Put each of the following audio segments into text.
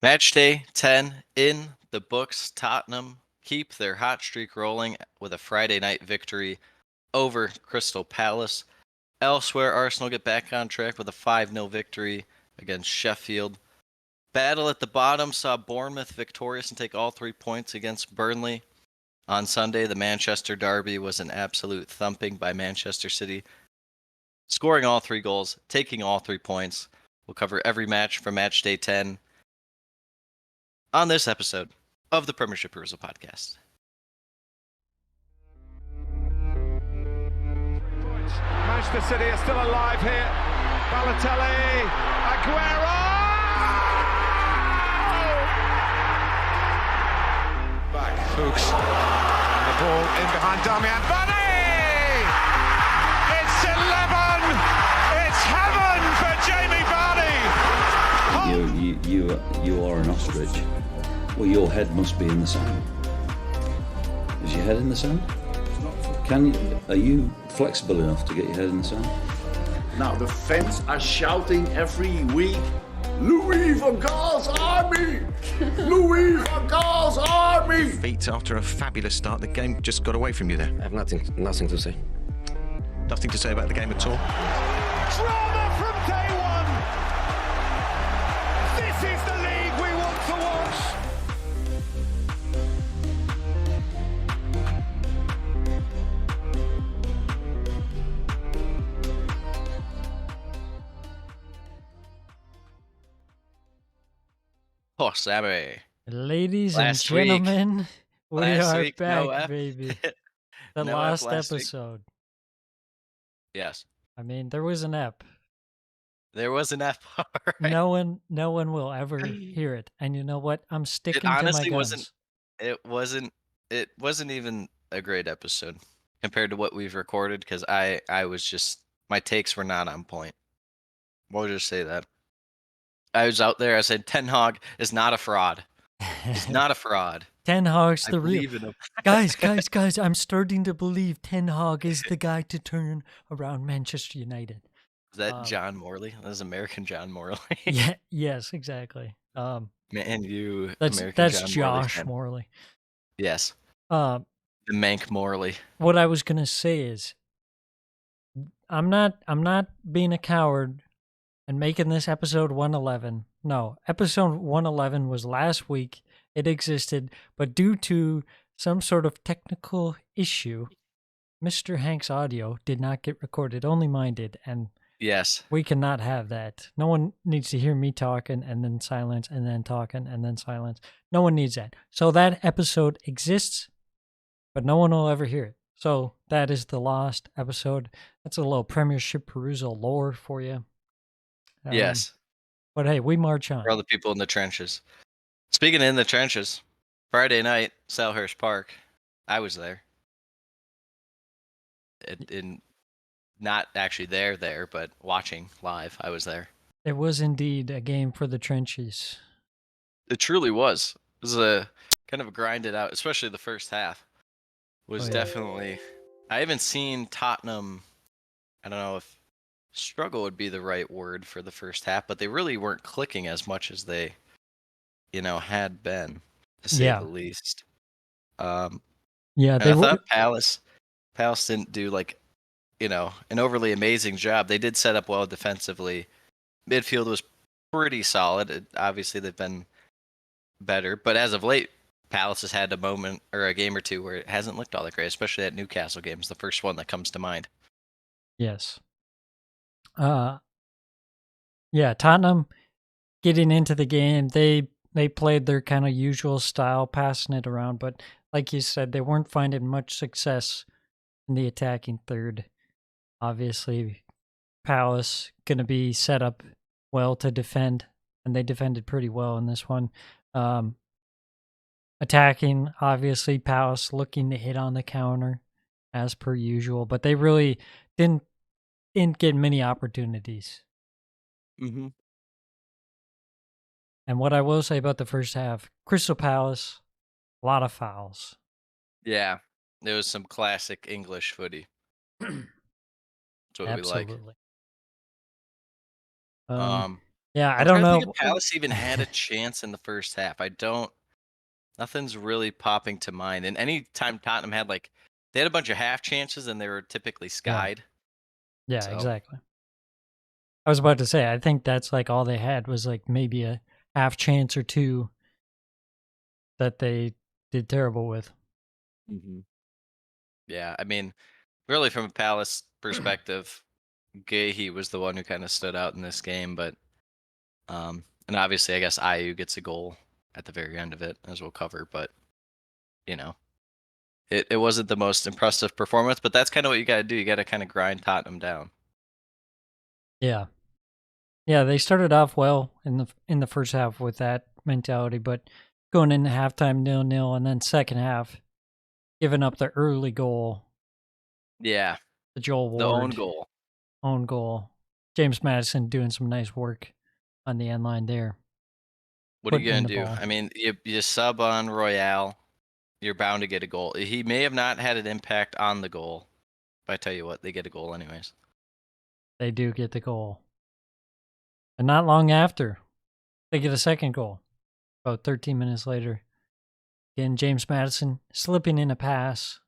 Match day 10 in the books. Tottenham keep their hot streak rolling with a Friday night victory over Crystal Palace. Elsewhere, Arsenal get back on track with a 5-0 victory against Sheffield. Battle at the bottom saw Bournemouth victorious and take all 3 points against Burnley. On Sunday, the Manchester derby was an absolute thumping by Manchester City, scoring all 3 goals, taking all 3 points. We'll cover every match from match day 10 on this episode of the Premiership Perusal Podcast. Manchester City are still alive here. Balotelli, Aguero! Back, Fuchs. The ball in behind Damian Vardy! It's 11! It's heaven for Jamie Vardy! You are an ostrich. Well, your head must be in the sand. Is your head in the sand? Are you flexible enough to get your head in the sand? Now the fans are shouting every week, Louis van Gaal's army! Louis van Gaal's army! Feet after a fabulous start, the game just got away from you there. I have nothing to say. Nothing to say about the game at all. Drama from day one! This is the league we want to watch! Oh, Sammy. Ladies Last and gentlemen, we Last are week, no back, F. baby. The No F last last week. episode. Yes. I mean, there was an ep. There was an F. All right. No one will ever hear it. And you know what? I'm sticking to my honestly guns. It wasn't even a great episode compared to what we've recorded because I was just, my takes were not on point. We'll just say that. I was out there, I said Ten Hag is not a fraud. He's not a fraud. Ten Hag's I the real. believe in him. Guys, I'm starting to believe Ten Hag is the guy to turn around Manchester United. Is that John Morley? That is American John Morley. Yeah, yes, exactly. Man, you That's American John Josh fan. Morley. Yes. Uh, The Mank Morley. what I was gonna say is, I'm not being a coward and making this episode 111. No, episode 111 was last week. It existed, but due to some sort of technical issue, Mr. Hank's audio did not get recorded. Only mine did, and Yes. we cannot have that. No one needs to hear me talking and then silence and then talking and then silence. No one needs that. So that episode exists, but no one will ever hear it. So that is the lost episode. That's a little Premiership Perusal lore for you. Yes. But hey, we march on. For all the people in the trenches. Speaking in the trenches, Friday night, Selhurst Park. I was there. In not actually there, but watching live. I was there. It was indeed a game for the trenches. It truly was. It was a kind of grinded out, especially the first half. Was Oh, yeah. definitely. I haven't seen Tottenham. I don't know if struggle would be the right word for the first half, but they really weren't clicking as much as they, had been, to say Yeah. the least. Yeah, And they I were. thought Palace didn't do an overly amazing job. They did set up well defensively. Midfield was pretty solid. Obviously, they've been better, but as of late, Palace has had a moment or a game or two where it hasn't looked all that great, especially that Newcastle game is the first one that comes to mind. Yes. Yeah, Tottenham getting into the game, they played their kind of usual style, passing it around, but like you said, they weren't finding much success in the attacking third. Obviously, Palace going to be set up well to defend, and they defended pretty well in this one. Attacking, obviously, Palace looking to hit on the counter as per usual, but they really didn't get many opportunities. Mm-hmm. And what I will say about the first half, Crystal Palace, a lot of fouls. Yeah, there was some classic English footy. That's what we like. Absolutely. Yeah, I I'm don't trying to think if know. Palace even had a chance in the first half. I don't. Nothing's really popping to mind. And any time Tottenham had they had a bunch of half chances and they were typically Yeah, skied. yeah, So exactly. I was about to say, I think that's like all they had was like maybe a half chance or two that they did terrible with. Mhm. Yeah, I mean, really from a Palace perspective, Gahey was the one who kind of stood out in this game, but and obviously I guess IU gets a goal at the very end of it, as we'll cover, but you know, it wasn't the most impressive performance, but that's kind of what you got to do. You got to kind of grind Tottenham down. Yeah. Yeah, they started off well in the first half with that mentality, but going into halftime 0-0 and then second half giving up the early goal, Yeah, the Joel the own Ward goal. own goal. James Madison doing some nice work on the end line there, What are you putting in gonna the do? ball. I mean, you sub on Royale, you're bound to get a goal. He may have not had an impact on the goal, but I tell you what, they get a goal anyways. They do get the goal. And not long after, they get a second goal. About 13 minutes later. Again, James Madison slipping in a pass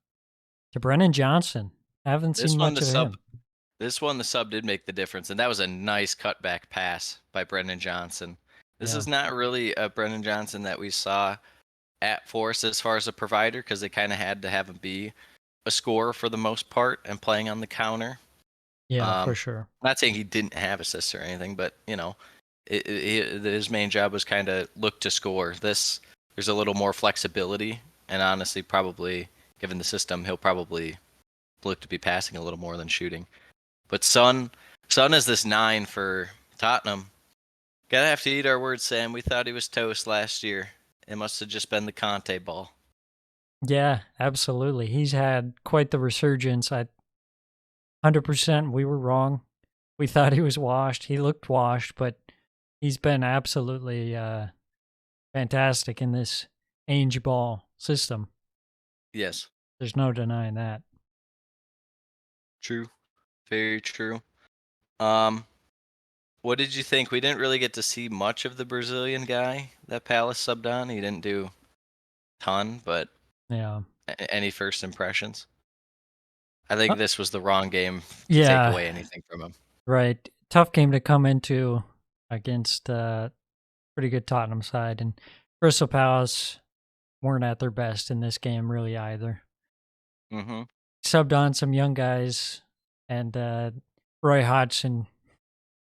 to Brennan Johnson. Haven't This seen one, much the of sub, him. this one, the sub did make the difference, and that was a nice cutback pass by Brendan Johnson. This Yeah. is not really a Brendan Johnson that we saw at Force as far as a provider, because they kind of had to have him be a scorer for the most part and playing on the counter. Yeah, for sure. Not saying he didn't have assists or anything, but his main job was kind of look to score. There's a little more flexibility, and honestly, probably given the system, he'll probably look to be passing a little more than shooting. But Son is this 9 for Tottenham. Gotta have to eat our words, Sam. We thought he was toast last year. It must have just been the Conte ball. Yeah, absolutely. He's had quite the resurgence. 100% we were wrong. We thought he was washed. He looked washed, but he's been absolutely fantastic in this Ainge ball system. Yes, There's no denying that. true, very true. Um, what did you think? We didn't really get to see much of the Brazilian guy that Palace subbed on. He didn't do a ton, but Yeah. any first impressions? I Uh, think this was the wrong game to take yeah, away anything from him. right. Tough game to come into against pretty good Tottenham side. And Crystal Palace weren't at their best in this game, really, either. Mm-hmm. Subbed on some young guys, and Roy Hodgson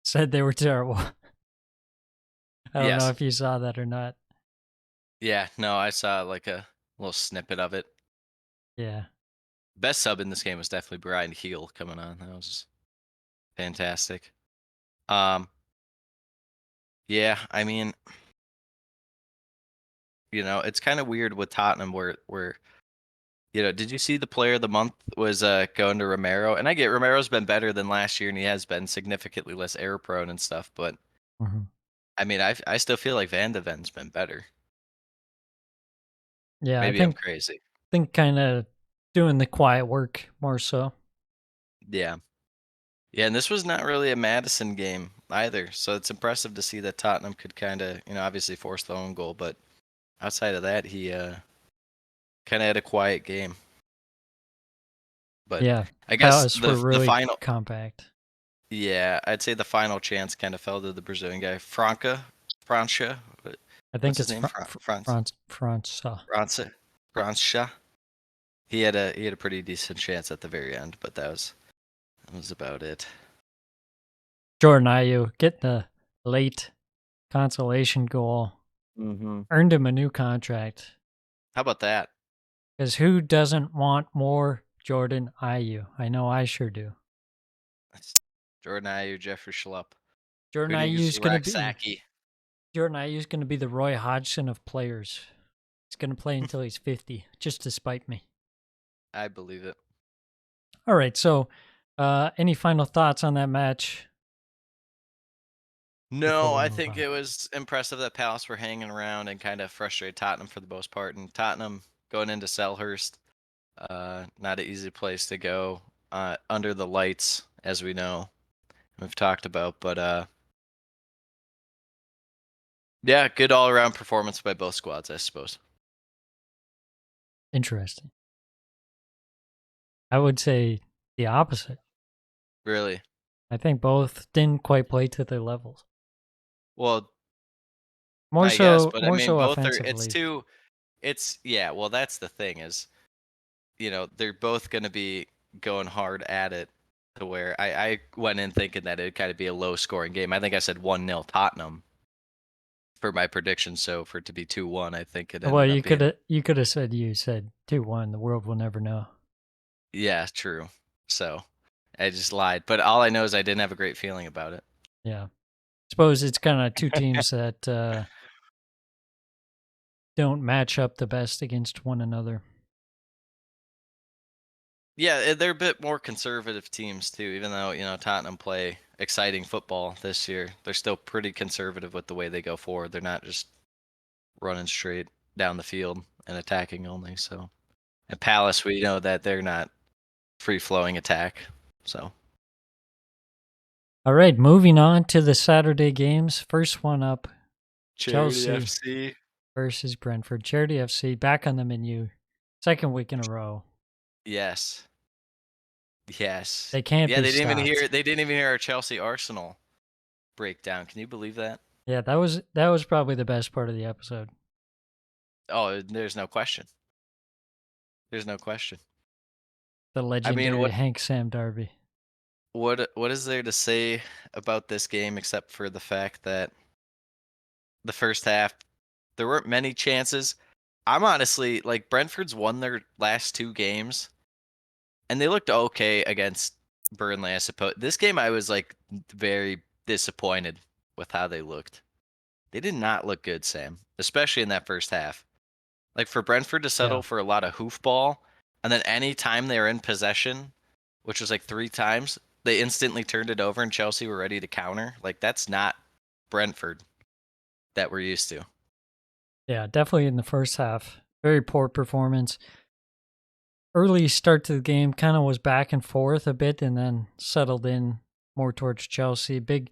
said they were terrible. I don't know Yes. if you saw that or not. Yeah. No, I saw like a little snippet of it. Yeah. Best sub in this game was definitely Brian Heel coming on. That was fantastic. Um, yeah, I mean, it's kind of weird with Tottenham where did you see the player of the month was going to Romero? And I get Romero's been better than last year and he has been significantly less error prone and stuff, but Mhm. I mean, I still feel like Van de Ven's been better. Yeah, I Maybe I'm think crazy. kind of doing the quiet work more so. Yeah. Yeah, and this was not really a Madison game either. So it's impressive to see that Tottenham could kind of, obviously force the own goal, but outside of that, he kind of had a quiet game. But Yeah, I guess Palace were the really final, compact. yeah, I'd say the final chance kind of fell to the Brazilian guy, Francia. I What's think his it's name? France, France. France, Francia. He had a pretty decent chance at the very end, but that was about it. Jordan Ayew getting the late consolation goal Mm-hmm. earned him a new contract. How about that? Because who doesn't want more Jordan Ayew? I know I sure do. That's Jordan Ayew, Jeffrey Schlupp. Jordan Who needs Ayew's gonna Rack be Saki? the Roy Hodgson of players. He's gonna play until he's 50, just to spite me. I believe it. All right, so any final thoughts on that match before No, we I move think on? it was impressive that Palace were hanging around and kind of frustrated Tottenham for the most part. And Tottenham going into Selhurst, not an easy place to go under the lights, as we know, we've talked about. But Yeah, good all-around performance by both squads, I suppose. Interesting. I would say the opposite. Really. I think both didn't quite play to their levels. Well, More I guess, so, but I more mean, so both are. offensively. Yeah. Well, that's the thing is, they're both going to be going hard at it. To where I went in thinking that it'd kind of be a low-scoring game. I think I said 1-0 Tottenham for my prediction. So for it to be 2-1, I think it Well, ended up being. you could have said 2-1. The world will never know. Yeah, true. So I just lied. But all I know is I didn't have a great feeling about it. Yeah. Suppose it's kind of two teams that don't match up the best against one another. Yeah, they're a bit more conservative teams too. Even though Tottenham play exciting football this year, they're still pretty conservative with the way they go forward. They're not just running straight down the field and attacking only. So at Palace, we know that they're not free flowing attack. So All right, moving on to the Saturday games. First one up, Charity Chelsea FC. versus Brentford. Charity FC back on the menu, second week in a row. Yes. Yes. They can't Yeah, be they didn't even stopped. hear. They didn't even hear our Chelsea Arsenal breakdown. Can you believe that? Yeah, that was probably the best part of the episode. Oh, there's no question. There's no question. The I mean, legendary Hank Sam Darby. what is there to say about this game except for the fact that the first half there weren't many chances. I'm honestly like Brentford's won their last two games and they looked okay against Burnley, I suppose. This game I was like very disappointed with how they looked. They did not look good, Sam, especially in that first half. Like for Brentford to settle Yeah. for a lot of hoofball, and then any time they were in possession, which was like 3 times, they instantly turned it over and Chelsea were ready to counter. Like that's not Brentford that we're used to. Yeah, definitely in the first half. Very poor performance. Early start to the game kind of was back and forth a bit and then settled in more towards Chelsea. Big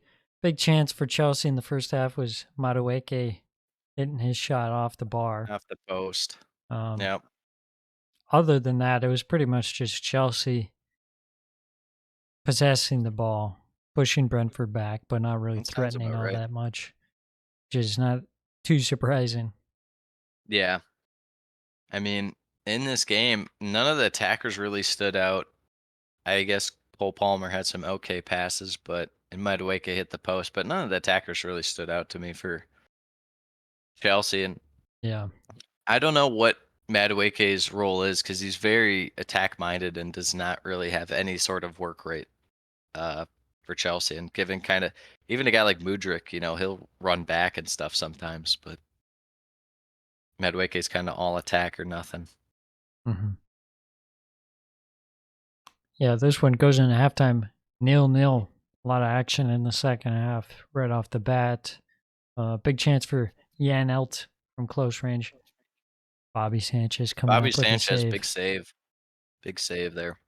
chance for Chelsea in the first half was Madueke hitting his shot off the bar. Off the post. Um, Yep. Other than that, it was pretty much just Chelsea possessing the ball, pushing Brentford back, but not really That sounds threatening about all right. that much, which is not too surprising. Yeah. I mean, in this game, none of the attackers really stood out. I guess Cole Palmer had some okay passes, but and Madueke hit the post, but none of the attackers really stood out to me for Chelsea. And Yeah. I don't know what Madueke's role is because he's very attack minded and does not really have any sort of work rate uh, for Chelsea. And given kind of even a guy like Mudryk, he'll run back and stuff sometimes, but Madueke's kind of all attack or nothing. Mm-hmm. Yeah, this one goes into halftime 0-0. A lot of action in the second half right off the bat. Big chance for Jan Elt from close range. Bobby Sanchez coming Bobby up with Sanchez, a big save. Big save there.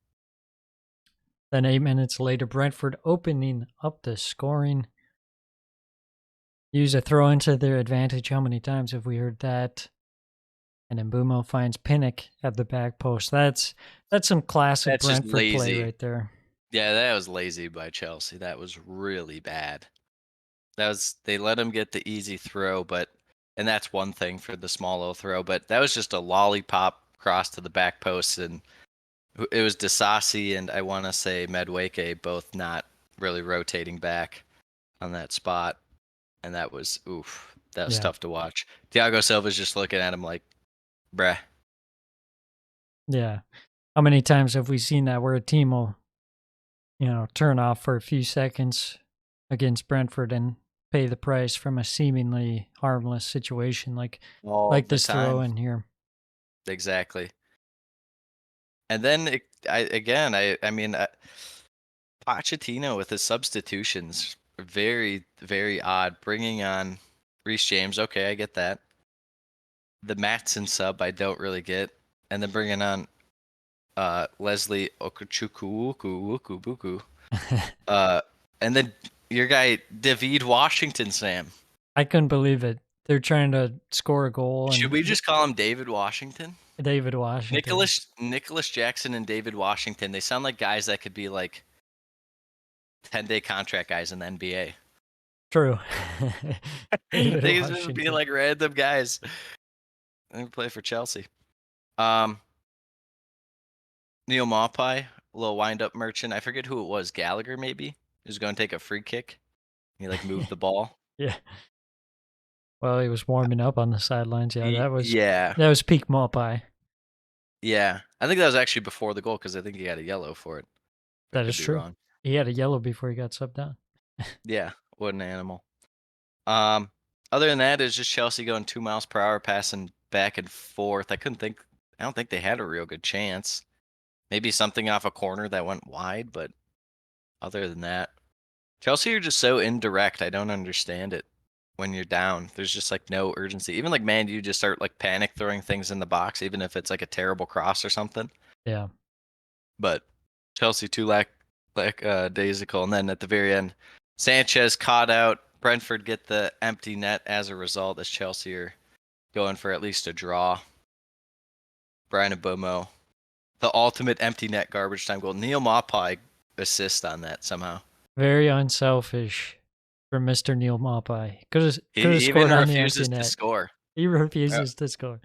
Then 8 minutes later, Brentford opening up the scoring. Use a throw into their advantage. How many times have we heard that? And then Mbumo finds Pinnock at the back post. That's some classic That's just Brentford play lazy. right there. Yeah, that was lazy by Chelsea. That was really bad. They let him get the easy throw, and that's one thing for the small little throw, but that was just a lollipop cross to the back post, and it was Disasi and I want to say Madueke both not really rotating back on that spot, and that was Yeah. tough to watch. Thiago Silva's just looking at him like, bruh. Yeah. How many times have we seen that where a team will, turn off for a few seconds against Brentford and pay the price from a seemingly harmless situation like this throw in here. Exactly. And then I mean, Pochettino with his substitutions, very, very odd. Bringing on Reece James, okay, I get that. The Matson sub, I don't really get. And then bringing on Leslie Okuchukwu, and then your guy David Washington, Sam. I couldn't believe it. they're trying to score a goal. Should And we just call him David Washington? David Washington? Nicholas Jackson and David Washington. They sound like guys that could be like 10-day contract guys in the NBA. True. David They just Washington. be like random guys. They play for Chelsea. Neil Maupay, a little wind-up merchant. I forget who it was. Gallagher, maybe? He was going to take a free kick. He like moved the ball. Yeah. Well, he was warming up on the sidelines. Yeah, that was peak Maupay. Yeah. I think that was actually before the goal because I think he had a yellow for it. That is true. Wrong. He had a yellow before he got subbed down. Yeah, what an animal. Other than that, it's just Chelsea going 2 miles per hour, passing back and forth. I don't think they had a real good chance. Maybe something off a corner that went wide, but other than that, Chelsea are just so indirect. I don't understand it. When you're down, there's just like no urgency. Even like Man U just start like panic throwing things in the box, even if it's like a terrible cross or something. Yeah. But Chelsea too lackadaisical, and then at the very end, Sanchez caught out. Brentford get the empty net as a result, as Chelsea are going for at least a draw. Brian Mbomo, the ultimate empty net garbage time goal. Neil Maupay assist on that somehow. Very unselfish for Mr. Neil Maupay. Could have He scored even on the refuses empty to net. score. He refuses to score.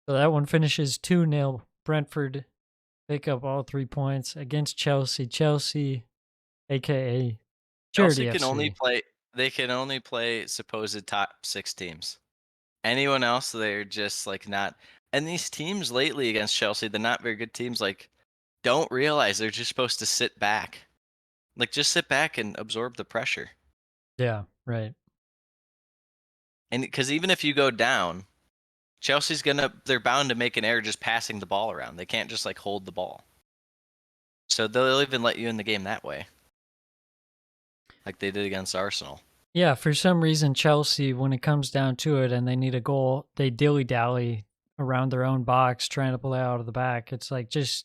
So that one finishes 2-0. Brentford pick up all 3 points against Chelsea. Chelsea, aka Charity Chelsea can FC. only play. They can only play supposed top 6 teams. Anyone else, they're just like not. And these teams lately against Chelsea, the not very good teams, like don't realize they're just supposed to sit back. Like just sit back and absorb the pressure. Yeah, right. And because even if you go down, they're bound to make an error just passing the ball around. They can't just like hold the ball. So they'll even let you in the game that way. Like they did against Arsenal. Yeah, for some reason, Chelsea, when it comes down to it and they need a goal, they dilly-dally around their own box trying to play out of the back. It's like It's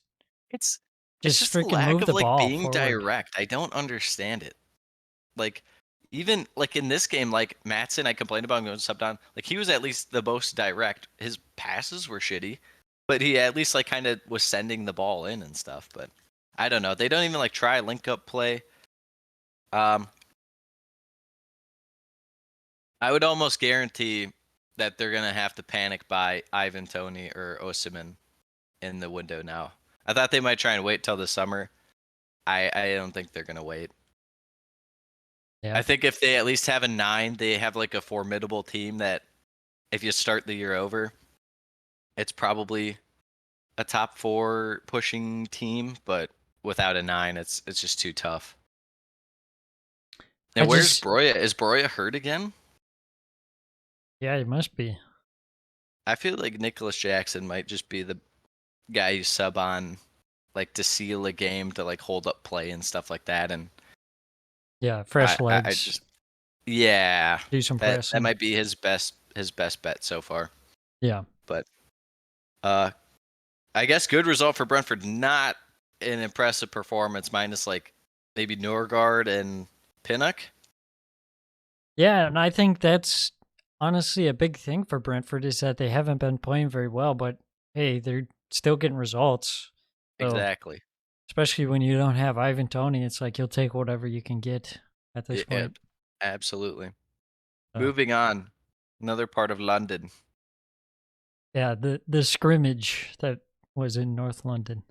just just a freaking lack move of the like ball being forward. direct. I don't understand it. Like even like in this game, like Maatsen, I complained about him going subbed on. Like he was at least the most direct. His passes were shitty, but he at least like kind of was sending the ball in and stuff. But I don't know. They don't even like try link up play. I would almost guarantee that they're gonna have to panic buy Ivan Toney or Osimhen in the window now. I thought they might try and wait till the summer. I don't think they're gonna wait. Yeah. I think if they at least have a 9, they have like a formidable team that if you start the year over, it's probably a top 4 pushing team, but without a 9, it's just too tough. Now where's Broya? Is Broya hurt again? Yeah, he must be. I feel like Nicholas Jackson might just be the guy you sub on like to seal a game to like hold up play and stuff like that. And yeah, fresh legs. I just do some pressing. That might be his best bet so far. Yeah. But I guess good result for Brentford. Not an impressive performance, minus like maybe Norgard and Pinnock. Yeah, and I think that's honestly a big thing for Brentford is that they haven't been playing very well, but hey, they're still getting results. So, exactly. Especially when you don't have Ivan Toney, it's like you'll take whatever you can get at this point. Absolutely. Moving on, another part of London. Yeah, the scrimmage that was in North London.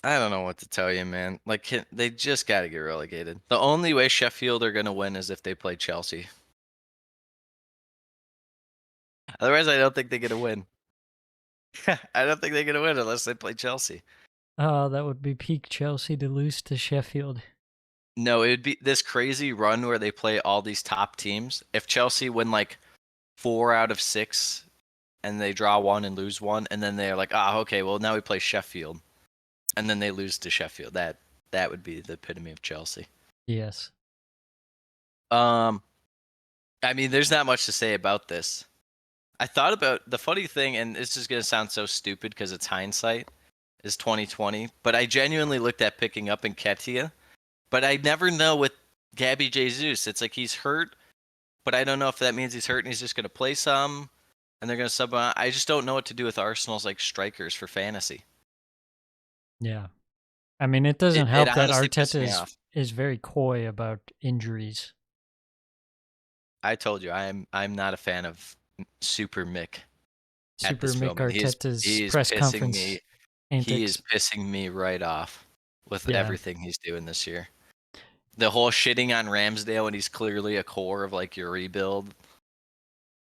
I don't know what to tell you, man. Like they just got to get relegated. The only way Sheffield are going to win is if they play Chelsea. Otherwise, I don't think they're going to win. I don't think they're going to win unless they play Chelsea. Oh, that would be peak Chelsea to lose to Sheffield. No, it would be this crazy run where they play all these top teams. If Chelsea win like 4 out of 6 and they draw 1 and lose 1, and then they're like, okay, well, now we play Sheffield. And then they lose to Sheffield. That would be the epitome of Chelsea. Yes. I mean, there's not much to say about this. I thought about the funny thing, and this is going to sound so stupid because it's hindsight, is 2020. But I genuinely looked at picking up Nketiah. But I never know with Gabby Jesus. It's like he's hurt, but I don't know if that means he's hurt and he's just going to play some, and they're going to sub him out. I just don't know what to do with Arsenal's like strikers for fantasy. Yeah. I mean, it doesn't It help that honestly pissed Arteta me off. is very coy about injuries. I told you I'm not a fan of Super Mick at Super this Mick moment. He Arteta's is press pissing conference me. He is antics. pissing me right off with Yeah. everything he's doing this year. The whole shitting on Ramsdale, and he's clearly a core of like your rebuild.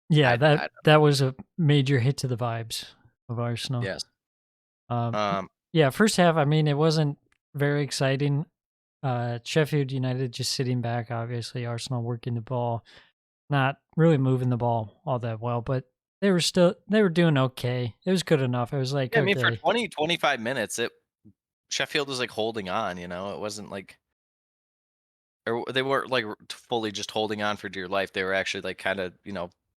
Yeah, I that was a major hit to the vibes of Arsenal. Yes. Yeah, first half, I mean, it wasn't very exciting. Sheffield United just sitting back, obviously. Arsenal working the ball, not really moving the ball all that well, but they were doing okay. It was good enough. It was like, Yeah, I mean, for okay. 20, 25 minutes, Sheffield was like holding on. It wasn't like, or they weren't like fully just holding on for dear life. They were actually like kind of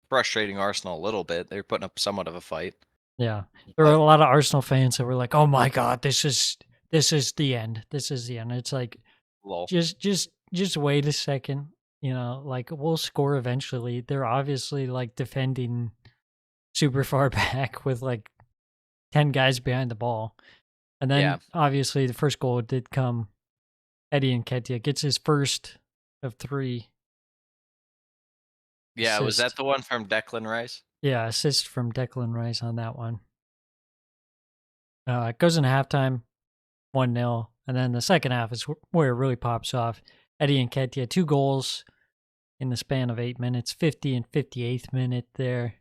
frustrating Arsenal a little bit. They were putting up somewhat of a fight. Yeah. There were a lot of Arsenal fans that were like, "Oh my god, this is the end. This is the end." It's like Lol. just wait a second, like we'll score eventually. They're obviously like defending super far back with like 10 guys behind the ball. And then Yeah. obviously the first goal did come. Eddie Nketiah gets his first of 3. Yeah, was that Assist. the one from Declan Rice? Yeah, assist from Declan Rice on that one. It goes in halftime, 1-0. And then the second half is where it really pops off. Eddie Nketiah, 2 goals in the span of 8 minutes, 50 and 58th minute there.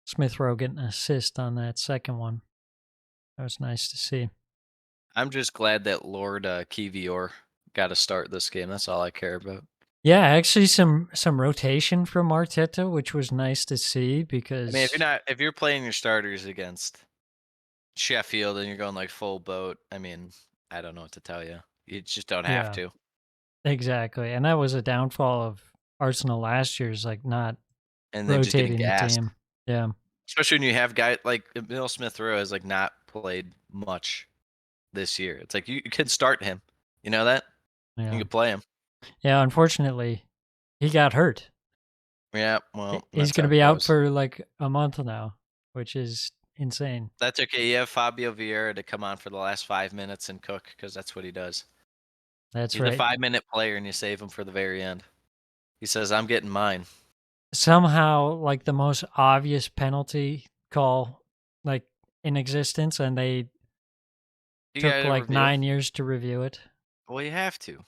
Smith Rowe getting an assist on that second one. That was nice to see. I'm just glad that Lord Kivior got to start this game. That's all I care about. Yeah, actually some rotation from Arteta, which was nice to see because I mean, if you're playing your starters against Sheffield and you're going like full boat, I mean, I don't know what to tell you. You just don't have to. Exactly. And that was a downfall of Arsenal last year's, like not And then just getting rotating the gassed. team. Yeah. Especially when you have guys like Emil Smith Rowe has like not played much this year. It's like you can start him. You know that? You Yeah. can play him. Yeah, unfortunately, he got hurt. Yeah, well, He's that's going to how be it out goes. for like a month now, which is insane. That's okay. You have Fabio Vieira to come on for the last 5 minutes and cook because that's what he does. That's He's right. a 5-minute player, and you save him for the very end. He says, "I'm getting mine." Somehow, like the most obvious penalty call, like in existence, and they You took gotta like review. 9 years to review it. Well, you have to.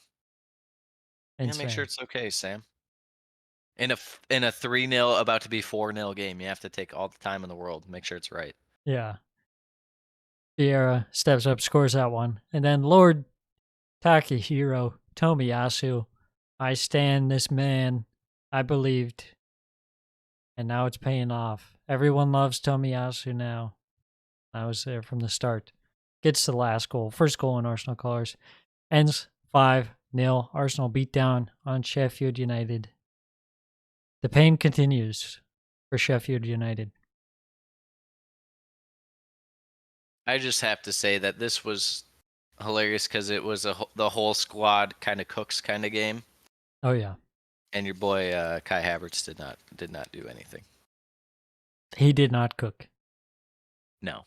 You gotta make sure it's okay, Sam. In a 3-0 about to be 4-0 game, you have to take all the time in the world to make sure it's right. Yeah. Vieira steps up, scores that one. And then Lord Takahiro Tomiyasu, I stand this man. I believed. And now it's paying off. Everyone loves Tomiyasu now. I was there from the start. Gets the last goal. First goal in Arsenal colours. Ends 5-0. Arsenal beat down on Sheffield United. The pain continues for Sheffield United. I just have to say that this was hilarious because it was the whole squad kind of cooks kind of game, Oh yeah. and your boy Kai Havertz did not do anything. He did not cook. No.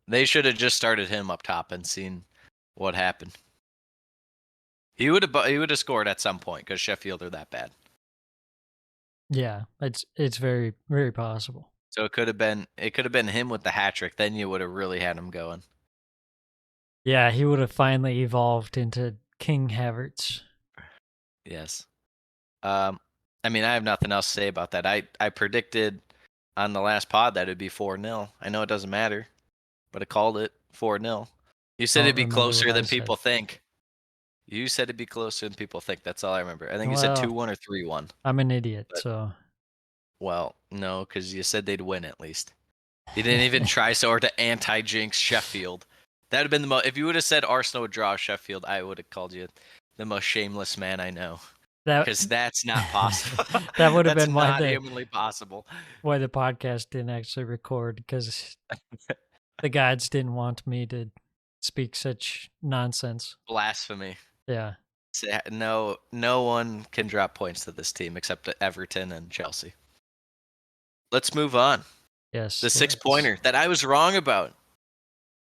They should have just started him up top and seen what happened. He would have scored at some point because Sheffield are that bad. Yeah, it's very, very possible. So it could have been him with the hat trick. Then you would have really had him going. Yeah, he would have finally evolved into King Havertz. Yes. I mean, I have nothing else to say about that. I predicted on the last pod that it'd be 4-0. I know it doesn't matter, but I called it 4-0. You said Don't it'd be remember closer what I than people said. think. You said it'd be closer than people think. That's all I remember. I think you Well, said 2-1 or 3-1. I'm an idiot, But- so. Well, no, because you said they'd win at least. You didn't even try so hard to anti-jinx Sheffield. That would have been the most. If you would have said Arsenal would draw Sheffield, I would have called you the most shameless man I know. Because that's not possible. That would have That's been not humanly possible. why the podcast didn't actually record, because the gods didn't want me to speak such nonsense. Blasphemy. Yeah. No one can drop points to this team except Everton and Chelsea. Let's move on. Yes. The let's- 6-pointer that I was wrong about.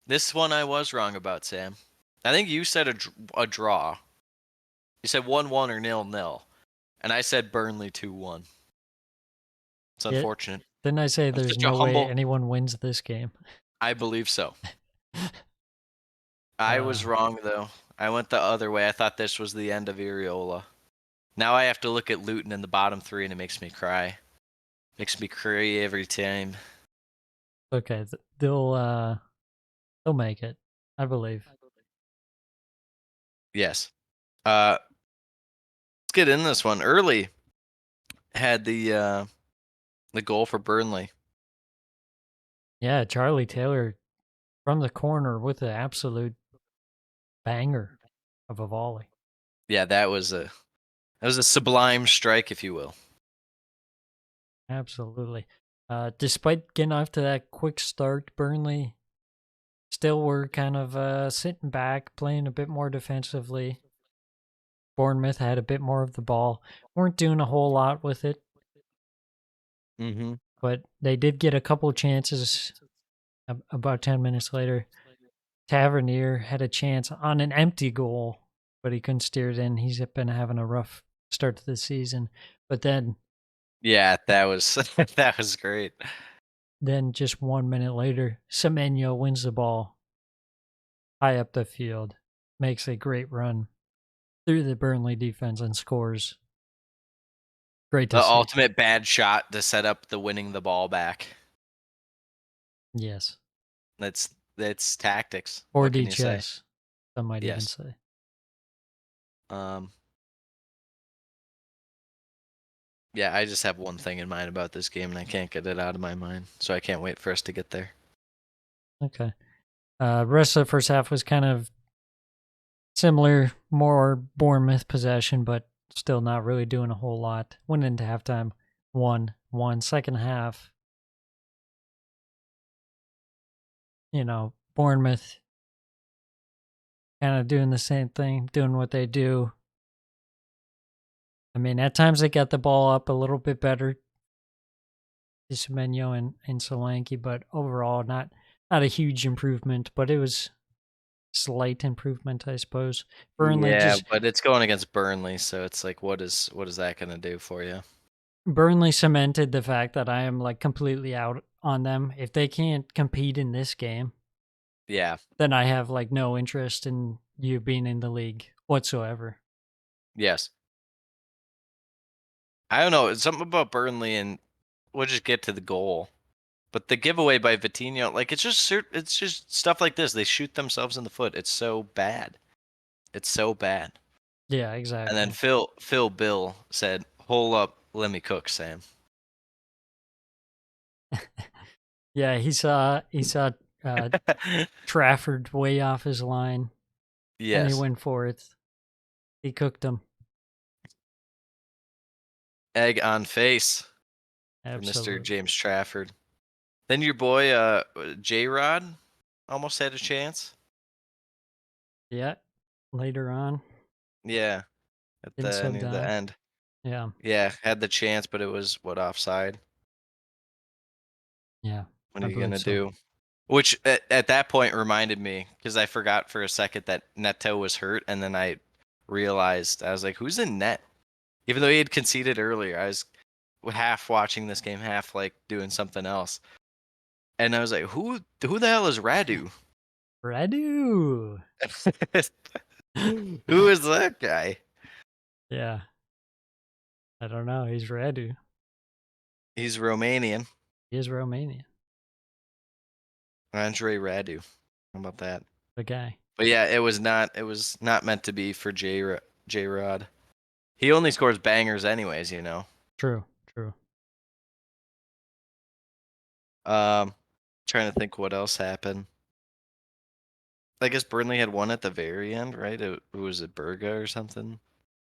This one I was wrong about, Sam. I think you said a draw. You said 1-1 or 0-0. And I said Burnley 2-1. It's Yeah, unfortunate. didn't I say I'm there's such a no way humble. anyone wins this game? I believe so. I was Uh, wrong, though. I went the other way. I thought this was the end of Iriola. Now I have to look at Luton in the bottom three, and it makes me cry. Makes me cry every time. Okay, they'll make it. I believe. Yes. Let's get in this one. Early had the goal for Burnley. Yeah, Charlie Taylor from the corner with an absolute banger of a volley. Yeah, that was a sublime strike, if you will. Absolutely. Despite getting off to that quick start, Burnley still were kind of sitting back, playing a bit more defensively. Bournemouth had a bit more of the ball, weren't doing a whole lot with it, Mm-hmm. but they did get a couple chances. About 10 minutes later, Tavernier had a chance on an empty goal, but he couldn't steer it in. He's been having a rough start to the season. But Yeah, that was that was great. then just 1 minute later, Semenyo wins the ball high up the field, makes a great run through the Burnley defense and scores. Great to The see. ultimate bad shot to set up the winning the ball back. Yes. That's tactics. Or What can you say? chess, some might even Yes. say. Yeah, I just have one thing in mind about this game, and I can't get it out of my mind. So I can't wait for us to get there. Okay. Rest of the first half was kind of similar, more Bournemouth possession, but still not really doing a whole lot. Went into halftime, 1-1. Second half, Bournemouth kind of doing the same thing, doing what they do. I mean, at times they got the ball up a little bit better, Semenyo and Solanke, but overall not a huge improvement, but it was slight improvement, I suppose. Burnley Yeah, but it's going against Burnley, so it's like, what is that going to do for you? Burnley cemented the fact that I am like completely out on them. If they can't compete in this game, Yeah. then I have like no interest in you being in the league whatsoever. Yes. I don't know. It's something about Burnley, and we'll just get to the goal. But the giveaway by Vitinho, like it's just stuff like this. They shoot themselves in the foot. It's so bad. It's so bad. Yeah, And exactly. then Phil Bill said, "Hold up, let me cook, Sam." Yeah, he saw Trafford way off his line, and he Yes. went for it. He cooked him. Egg on face for Mr. Absolutely. James Trafford. Then your boy J-Rod almost had a chance. Yeah. Later on, Yeah, at been the subbed near the out. end. Yeah. Yeah, had the chance, but it was offside. Yeah. What I are you believe gonna so. do? Which at that point reminded me, because I forgot for a second that Neto was hurt, and then I realized, I was like, who's in net? Even though he had conceded earlier, I was half watching this game, half like doing something else, and I was like, who the hell is Radu? Radu. Who is that guy? Yeah. I don't know. He's Radu. He's Romanian. He is Romanian. Andre Radu. How about that? The guy. But yeah, it was not meant to be for J Rod. He only scores bangers anyways, you know. True. Trying to think what else happened. I guess Burnley had one at the very end, right? Who was it, Berga or something?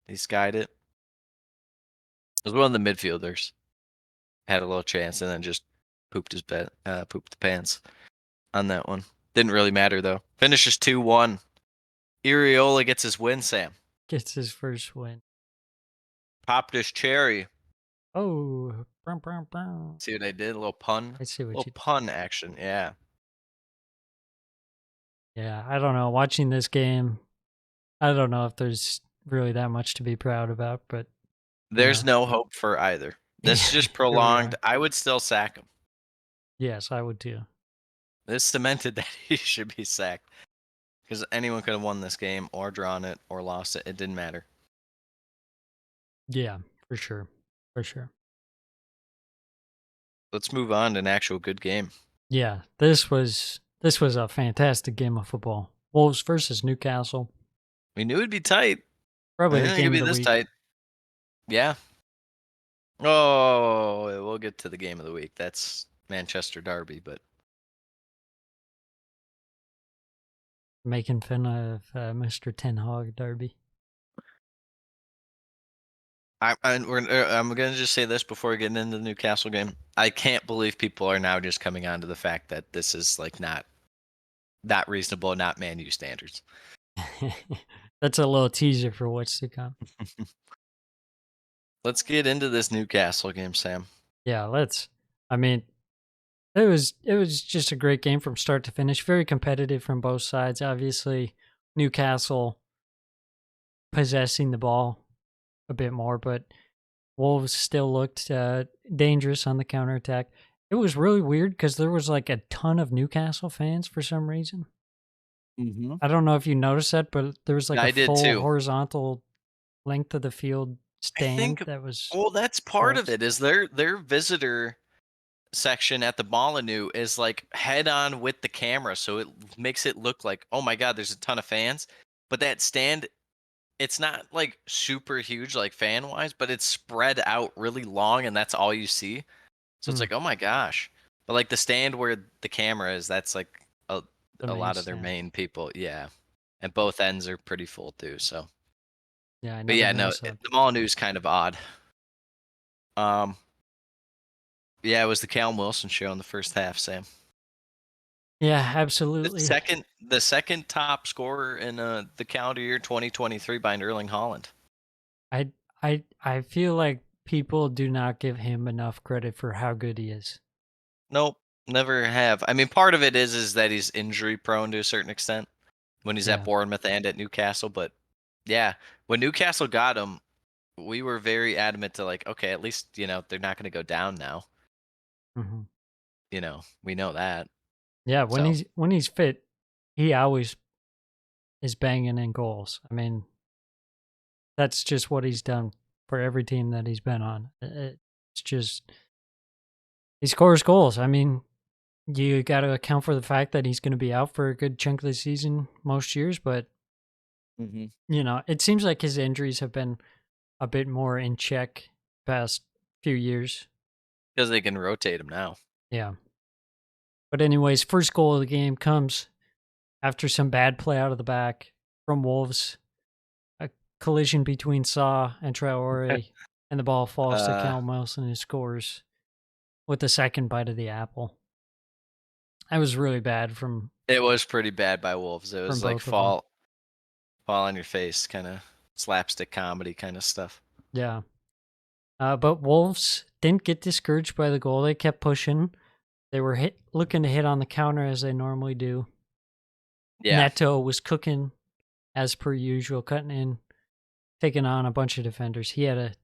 He skied it. It was one of the midfielders. Had a little chance and then just pooped the pants on that one. Didn't really matter though. Finishes 2-1. Iriola gets his win, Sam. Gets his first win. Popped his cherry. Oh, brum, brum, brum. See what I did? A little pun. I see what Little you. pun action. Yeah. Yeah, I don't know. Watching this game, I don't know if there's really that much to be proud about, but There's know. no hope for either. This just Here we prolonged. are. I would still sack him. Yes, I would too. This cemented that he should be sacked. Because anyone could have won this game or drawn it or lost it. It didn't matter. Yeah, for sure. For sure. Let's move on to an actual good game. Yeah, this was a fantastic game of football. Wolves versus Newcastle. We knew it'd be tight. Probably I the didn't think game it'd of be the this week. tight. Yeah. Oh, we'll get to the game of the week. That's Manchester Derby, but Making fun of Mr. Ten Hag Derby. I'm gonna just say this before we get into the Newcastle game. I can't believe people are now just coming on to the fact that this is like not reasonable, not Man U standards. That's a little teaser for what's to come. Let's get into this Newcastle game, Sam. Yeah, let's. I mean, it was just a great game from start to finish. Very competitive from both sides. Obviously, Newcastle possessing the ball a bit more, but Wolves still looked dangerous on the counterattack. It was really weird because there was like a ton of Newcastle fans for some reason. Mm-hmm. I don't know if you noticed that, but there was like I a did full too. horizontal length of the field I stand think that was. well, that's part of full. it. Is their visitor section at the Molyneux is like head on with the camera, so it makes it look like, oh my god, there's a ton of fans. But that stand, it's not like super huge like fan wise, but it's spread out really long, and that's all you see. So it's Mm, like, oh my gosh. But like the stand where the camera is, that's like the a main lot of their stand. main people. Yeah, and both ends are pretty full too. So, Yeah, I but never yeah, no, noticed that. the Molyneux is kind of odd. Um, yeah, it was the Callum Wilson show in the first half, Sam. Yeah, The absolutely. second top scorer in the calendar year 2023 behind Erling Haaland. I feel like people do not give him enough credit for how good he is. Nope, never have. I mean, part of it is that he's injury prone to a certain extent when he's Yeah. at Bournemouth and at Newcastle. But yeah, when Newcastle got him, we were very adamant to like, okay, at least they're not going to go down now. hmm We know that. Yeah, when So he's fit, he always is banging in goals. I mean, that's just what he's done for every team that he's been on. It's just he scores goals. I mean, you got to account for the fact that he's going to be out for a good chunk of the season most years, but it seems like his injuries have been a bit more in check past few years. because they can rotate him now. Yeah. But anyways, first goal of the game comes after some bad play out of the back from Wolves. A collision between Saw and Traore, and the ball falls to Callum Wilson, who scores with the second bite of the apple. That was really bad from It was pretty bad by Wolves. It was like both of them. fall on your face, kind of slapstick comedy kind of stuff. Yeah. But Wolves didn't get discouraged by the goal. They kept pushing. They were looking to hit on the counter as they normally do. Yeah. Neto was cooking as per usual, cutting in, taking on a bunch of defenders. He had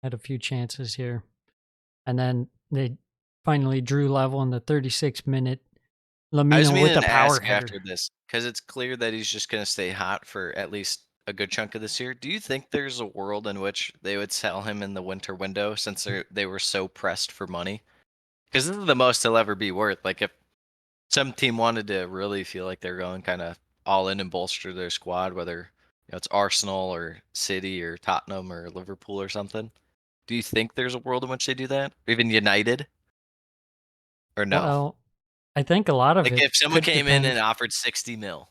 a few chances here. And then they finally drew level in the 36th minute. I was Lamina meaning with a to power ask header. after this because it's clear that he's just going to stay hot for at least a good chunk of this year. Do you think there's a world in which they would sell him in the winter window since they were so pressed for money? Because this is the most he'll ever be worth. Like if some team wanted to really feel like they're going kind of all in and bolster their squad, whether it's Arsenal or City or Tottenham or Liverpool or something. Do you think there's a world in which they do that? Or even United? Or no? Well, I think a lot of Like it if someone could came in depend. and offered 60 mil,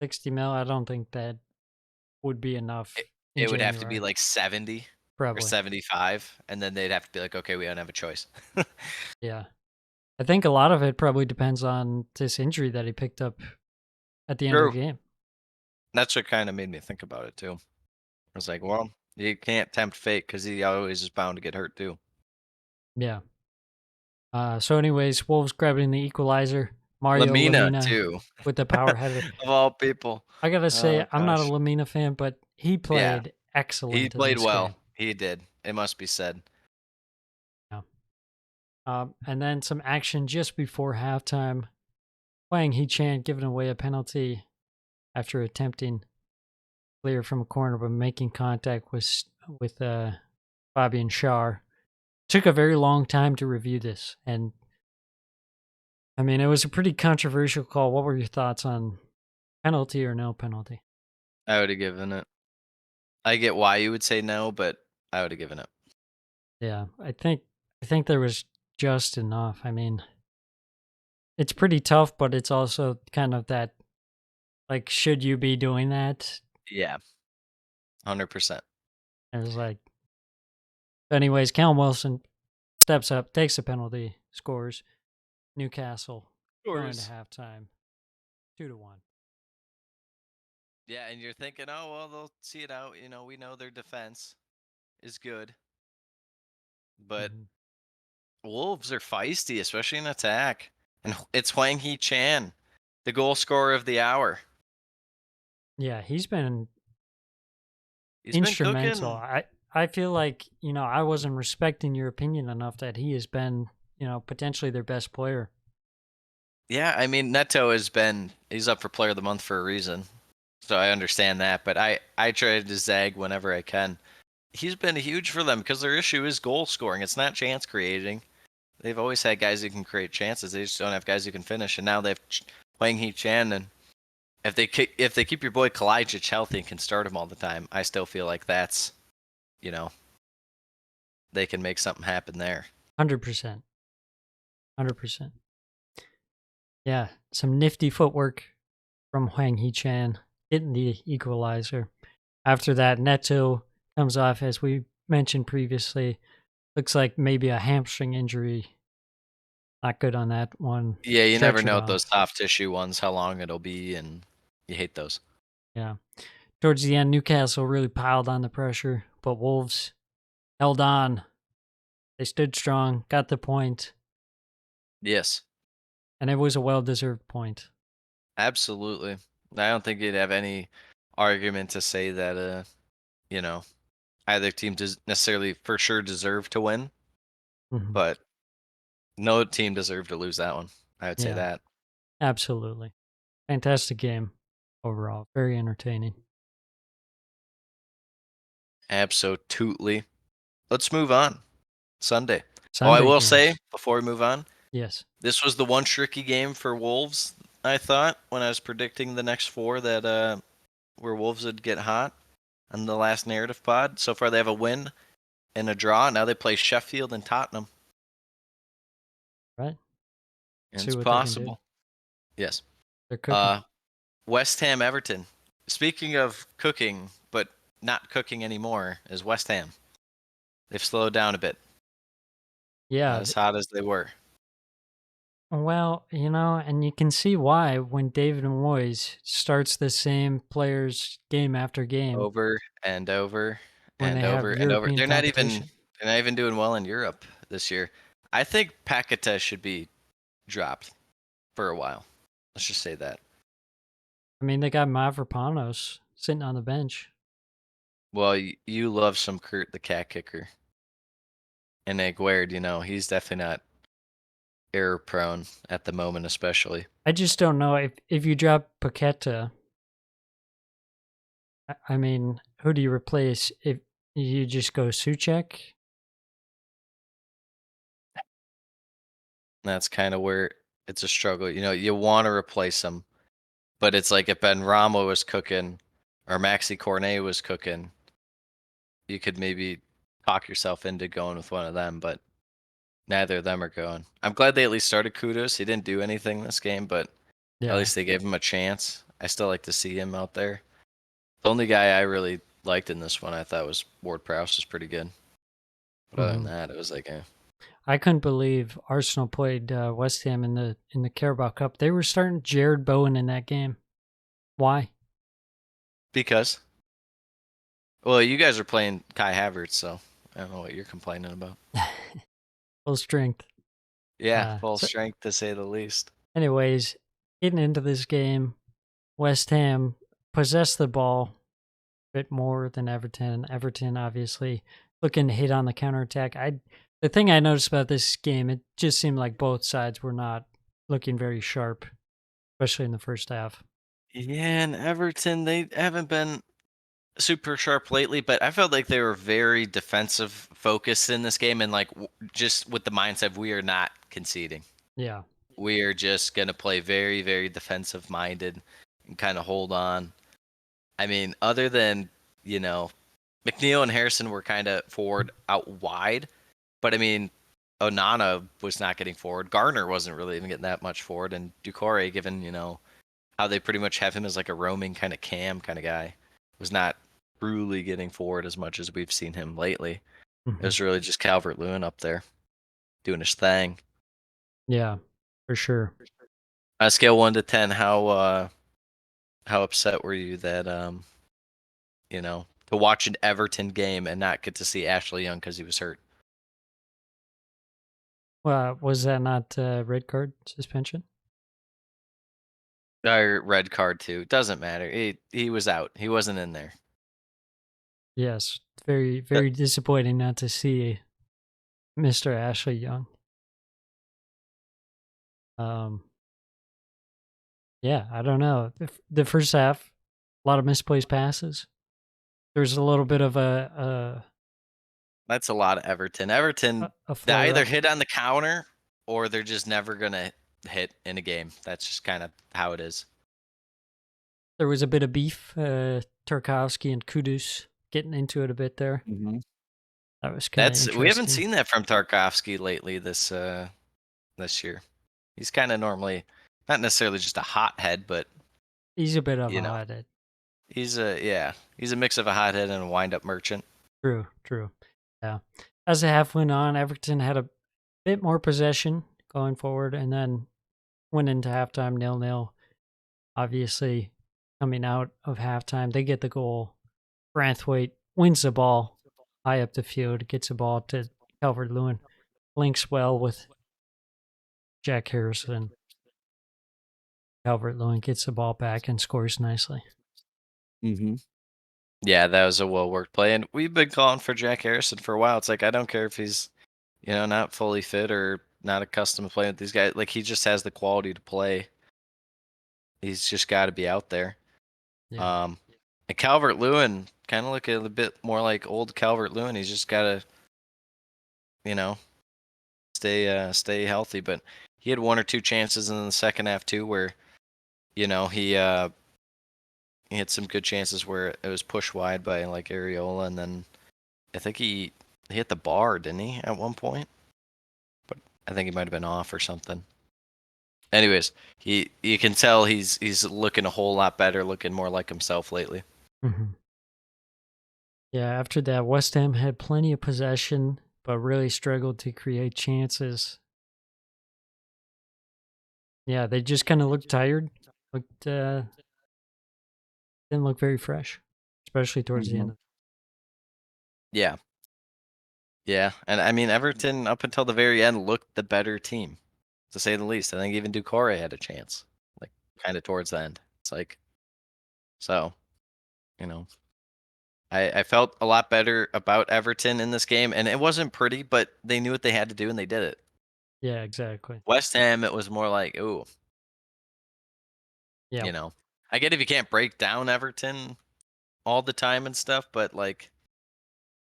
60 mil, I don't think that would be enough in it would have to be January. like 70 or Probably. 75, and then they'd have to be like, okay, we don't have a choice. Yeah. I think a lot of it probably depends on this injury that he picked up at the end of True. the game. That's what kind of made me think about it too. I was like, well, you can't tempt fate because he always is bound to get hurt too. Yeah. So anyways, Wolves grabbing the equalizer. Mario Lamina Lamina too, with the power header. of all people. I gotta say, Oh I'm not a gosh. Lamina fan, but he Yeah, played he excellent in played this game. well. He did. It must be said. Yeah. And then some action just before halftime. Wang Hee-chan giving away a penalty after attempting clear from a corner but making contact with Fabian Schär. Took a very long time to review this, and I mean it was a pretty controversial call. What were your thoughts on penalty or no penalty? I would have given it. I get why you would say no, but I would have given it. Yeah, I think there was just enough. I mean, it's pretty tough, but it's also kind of that like, should you be doing that? Yeah, 100%. It was like, anyways, Callum Wilson steps up, takes a penalty, scores. Newcastle going to halftime, 2-1. Yeah, and you're thinking, oh well, they'll see it out. You know, we know their defense is good, but Mhm. Wolves are feisty, especially in attack. And it's Hwang Hee-chan, the goal scorer of the hour. Yeah, he's been He's been instrumental. cooking. I feel like, I wasn't respecting your opinion enough that he has been, potentially their best player. Yeah, I mean, Neto he's up for player of the month for a reason. So I understand that, but I try to zag whenever I can. He's been huge for them because their issue is goal scoring. It's not chance creating. They've always had guys who can create chances. They just don't have guys who can finish. And now they have Hwang Hee-chan, and if they keep your boy Kalajdzic healthy and can start him all the time, I still feel like that's, you know, they can make something happen there. 100%. 100%. Yeah, some nifty footwork from Hwang Hee-chan, hitting the equalizer. After that, Neto comes off, as we mentioned previously. Looks like maybe a hamstring injury. Not good on that one. Yeah, you never Stretchered know with those off. soft tissue ones how long it'll be, and you hate those. Yeah. Towards the end, Newcastle really piled on the pressure, but Wolves held on. They stood strong, got the point, Yes, and it was a well-deserved point. absolutely. I don't think you'd have any argument to say that, you know, either team does necessarily for sure deserve to win, Mhm. but no team deserved to lose that one. I would say Yeah, that. absolutely. Fantastic game overall. Very entertaining. Absolutely. Let's move on. Sunday. Oh, I Sunday will say games. before we move on, Yes. this was the one tricky game for Wolves, I thought, when I was predicting the next four that where Wolves would get hot on the last narrative pod. So far they have a win and a draw. Now they play Sheffield and Tottenham. Right? And See it's what they can do. possible. Yes. They're cooking. West Ham Everton. Speaking of cooking, but not cooking anymore, is West Ham. They've slowed down a bit. Yeah. Not as hot as they were. Well, and you can see why when David Moyes starts the same players game after game Over and over when they and have over and over. European competition. They're not even doing well in Europe this year. I think Paqueta should be dropped for a while. Let's just say that. I mean, they got Mavropanos sitting on the bench. Well, you love some Kurt the cat kicker. And Aguerd, he's definitely not error prone at the moment, especially. I just don't know if you drop Paqueta. I mean, who do you replace? If you just go Suchek? That's kind of where it's a struggle. You want to replace him, but it's like if Ben Ramo was cooking or Maxi Cornet was cooking, you could maybe talk yourself into going with one of them, but neither of them are going. I'm glad they at least started Kudos. He didn't do anything this game, but at Yeah. least they gave him a chance. I still like to see him out there. The only guy I really liked in this one I thought was Ward Prowse was pretty good. But other than Mhm. that, it was like, I couldn't believe Arsenal played West Ham in the Carabao Cup. They were starting Jared Bowen in that game. Why? Because, well, you guys are playing Kai Havertz, so I don't know what you're complaining about. Full strength. Yeah, full So strength to say the least. anyways, getting into this game, West Ham possessed the ball a bit more than Everton. Everton obviously looking to hit on the counterattack. The thing I noticed about this game, it just seemed like both sides were not looking very sharp, especially in the first half. Yeah, and Everton, they haven't been super sharp lately, but I felt like they were very defensive focused in this game and like just with the mindset of we are not conceding. Yeah. We are just going to play very, very defensive minded and kind of hold on. I mean, other than, you know, McNeil and Harrison were kind of forward out wide, but I mean, Onana was not getting forward. Garner wasn't really even getting that much forward, and Ducore, given, you know, how they pretty much have him as like a roaming kind of cam kind of guy, was not truly getting forward as much as we've seen him lately. It Mhm. was really just Calvert-Lewin up there doing his thing. Yeah, for sure. On a scale 1 to 10, how upset were you that you know, to watch an Everton game and not get to see Ashley Young because he was hurt? Well, was that not red card suspension? Or red card too. Doesn't matter. He was out. He wasn't in there. Yes. Very, very disappointing not to see Mr. Ashley Young. Yeah, I don't know. The first half, a lot of misplaced passes. There's a little bit of That's a lot of Everton. Everton, a they flare either up. hit on the counter or they're just never gonna hit in a game. That's just kind of how it is. There was a bit of beef. Tarkowski and Kudus getting into it a bit there. That was kind of We haven't interesting. seen that from Tarkovsky lately this year. He's kind of normally not necessarily just a hothead, but He's a bit of you a know, hothead. he's a mix of a hothead and a wind-up merchant. True, true. Yeah. As the half went on, Everton had a bit more possession going forward and then went into halftime 0-0. Obviously, coming out of halftime, they get the goal. Branthwaite wins the ball high up the field, gets the ball to Calvert-Lewin, links well with Jack Harrison. Calvert-Lewin gets the ball back and scores nicely. Yeah, that was a well-worked play, and we've been calling for Jack Harrison for a while. It's like I don't care if he's, you know, not fully fit or not accustomed to playing with these guys. Like he just has the quality to play. He's just got to be out there. Yeah. And Calvert-Lewin kind of look a bit more like old Calvert-Lewin. He's just got to, you know, stay healthy. But he had one or two chances in the second half too, where, you know, he had some good chances where it was pushed wide by like Areola, and then I think he hit the bar, didn't he, at one point? But I think he might have been off or something. Anyways, you can tell he's looking a whole lot better, looking more like himself lately. Mm-hmm. Yeah, after that, West Ham had plenty of possession, but really struggled to create chances. Yeah, they just kind of looked tired. Didn't look very fresh, especially towards the end. Yeah. Yeah, and I mean Everton up until the very end looked the better team, to say the least. I think even Ducore had a chance, like kind of towards the end. It's like, so, you know, I felt a lot better about Everton in this game, and it wasn't pretty, but they knew what they had to do and they did it. Yeah, exactly. West Ham, it was more like, ooh, Yeah, you know, I get if you can't break down Everton all the time and stuff, but like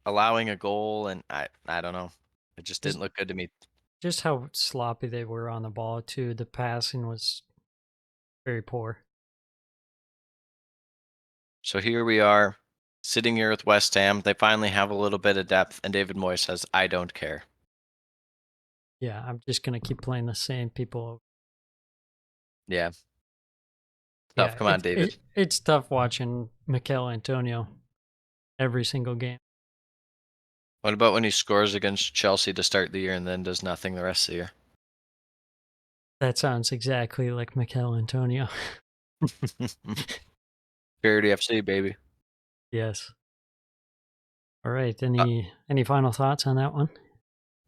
allowing a goal and I don't know, it just just didn't look good to me. just how sloppy they were on the ball too. The passing was very poor. So here we are, sitting here with West Ham. They finally have a little bit of depth, and David Moyes says, "I don't care." Yeah, I'm just gonna keep playing the same people. Yeah, tough. Yeah, Come on, David. it's tough watching Mikel Antonio every single game. What about when he scores against Chelsea to start the year and then does nothing the rest of the year? That sounds exactly like Mikel Antonio. Charity FC, baby. Yes. All right. Any final thoughts on that one?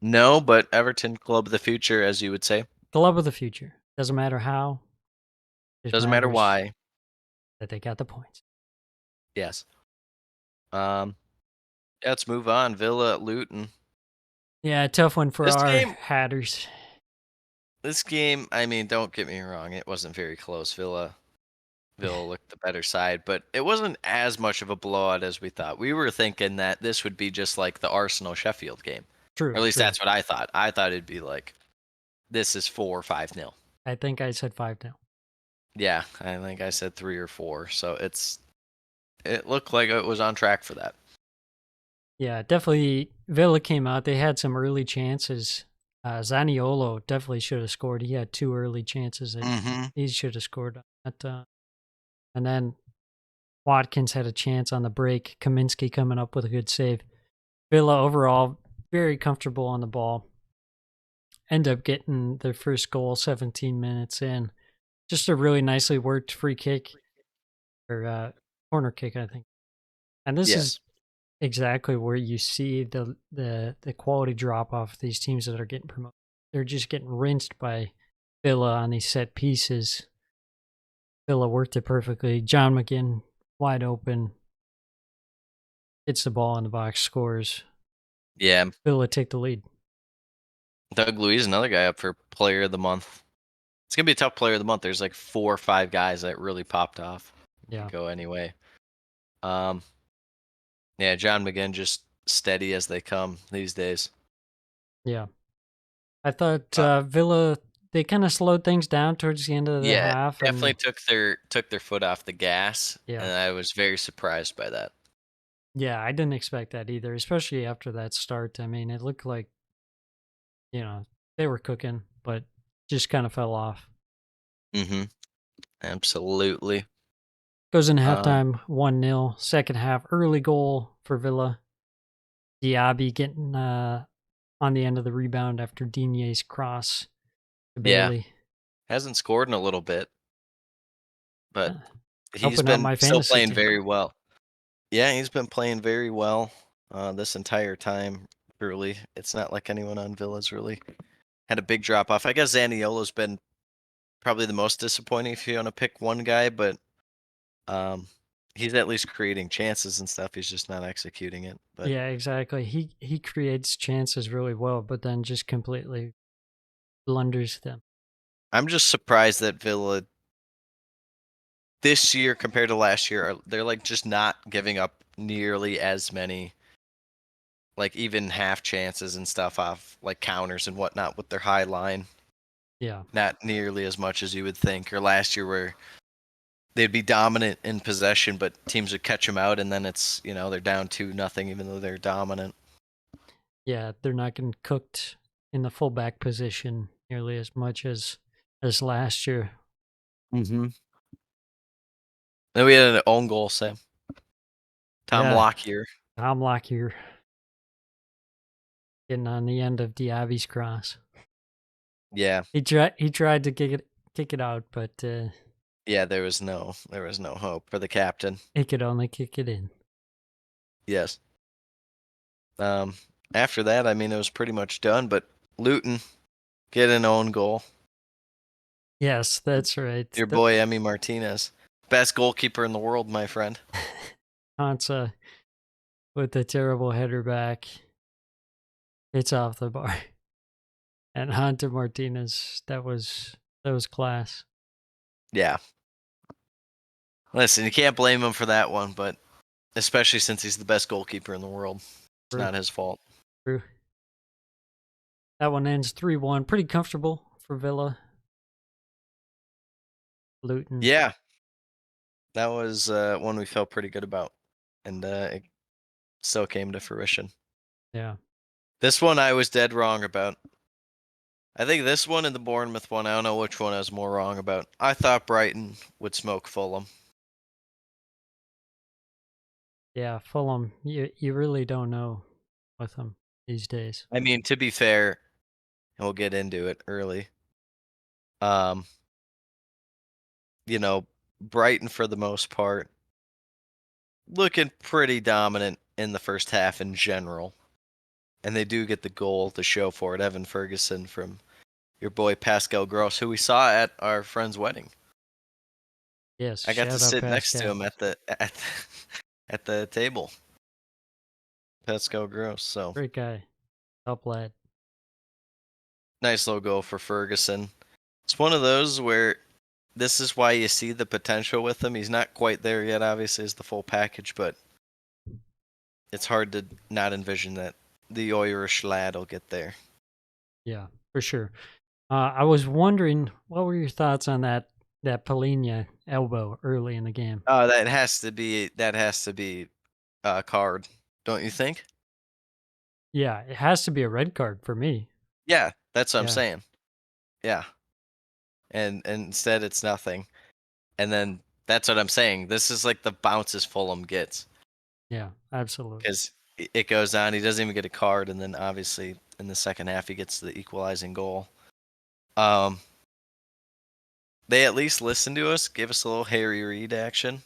No, but Everton, club of the future, as you would say. Club of the future. Doesn't matter how. Just Doesn't matter matters why. that they got the points. Yes. Yeah, let's move on. Villa at Luton. Yeah, tough one for This our game, Hatters. I mean, don't get me wrong, it wasn't very close. Villa looked the better side, but it wasn't as much of a blowout as we thought. We were thinking that this would be just like the Arsenal Sheffield game. True. Or at least true. that's what I thought. I thought it'd be like this is 4 or 5-0. I think I said 5 now. Yeah, I think I said 3 or 4. So it looked like it was on track for that. Yeah, definitely. Villa came out. They had some early chances. Zaniolo definitely should have scored. He had 2 early chances that Mm-hmm. he should have scored. And then Watkins had a chance on the break. Kaminsky coming up with a good save. Villa overall very comfortable on the ball. End up getting their first goal 17 minutes in. Just a really nicely worked free kick or corner kick, I think. And this is Yes. exactly where you see the quality drop off of these teams that are getting promoted. They're just getting rinsed by Villa on these set pieces. Villa worked it perfectly. John McGinn wide open, hits the ball in the box, scores. Yeah. Villa take the lead. Doug Luiz, another guy up for player of the month. It's gonna be a tough player of the month. There's like 4 or 5 guys that really popped off. Yeah. Could go anyway. Yeah, John McGinn just steady as they come these days. Yeah. I thought Villa, they kind of slowed things down towards the end of the Yeah, half. definitely And took their foot off the gas, Yeah. and I was very surprised by that. yeah, I didn't expect that either, especially after that start. I mean, it looked like, they were cooking, but just kind of fell off. Mm-hmm. Absolutely. Goes in Um, halftime 1-0. Second half, early goal for Villa. Diaby getting on the end of the rebound after Digne's cross to Yeah. Bailey. Hasn't scored in a little bit, but he's Helping out been my still fantasy playing team. very well. Yeah, he's been playing very well this entire time. Truly, it's not like anyone on Villa's really had a big drop off. I guess Zaniolo's been probably the most disappointing if you want to pick one guy, but he's at least creating chances and stuff. He's just not executing it. But Yeah, exactly. He creates chances really well, but then just completely blunders them. I'm just surprised that Villa this year compared to last year, they're like just not giving up nearly as many, like even half chances and stuff off like counters and whatnot with their high line. Yeah. Not nearly as much as you would think. Or last year where they'd be dominant in possession, but teams would catch them out, and then it's they're down 2-0 even though they're dominant. Yeah, they're not getting cooked in the fullback position nearly as much as last year. Mm-hmm. Then we had an own goal, Sam. Tom Yeah. Lockyer. Tom Lockyer getting on the end of Diaby's cross. Yeah. He tried to kick it out, but Yeah, there was no hope for the captain. he could only kick it in. Yes. After that, I mean, it was pretty much done. But Luton get an own goal. Yes, that's right. Your boy Emi Martinez, best goalkeeper in the world, my friend. Hansa with the terrible header back. It's off the bar. And Hunter Martinez, that was class. Yeah. Listen, you can't blame him for that one, but especially since he's the best goalkeeper in the world, it's True. not his fault. True. That one ends 3-1. Pretty comfortable for Villa. Luton. Yeah. That was one we felt pretty good about, and it still came to fruition. Yeah. This one I was dead wrong about. I think this one and the Bournemouth one, I don't know which one I was more wrong about. I thought Brighton would smoke Fulham. Yeah, Fulham. You really don't know with them these days. I mean, to be fair, and we'll get into it early. Brighton for the most part looking pretty dominant in the first half in general. And they do get the goal to show for it. Evan Ferguson from your boy Pascal Gross, who we saw at our friend's wedding. Yes, I got to shout out sit next to Pascal. him at the table. Pascal Gross. So Great guy. Top lad. nice little goal for Ferguson. It's one of those where this is why you see the potential with him. He's not quite there yet, obviously, as the full package, but it's hard to not envision that the Irish lad will get there. Yeah, for sure. I was wondering, what were your thoughts on that Polina elbow early in the game? Oh, that has to be a card, don't you think? Yeah, it has to be a red card for me. Yeah, that's what I'm Yeah, saying. Yeah. And instead it's nothing. And then that's what I'm saying. This is like the bounces Fulham gets yeah, absolutely. because it goes on. He doesn't even get a card, and then obviously in the second half he gets the equalizing goal. They at least listened to us, gave us a little Harry Reid action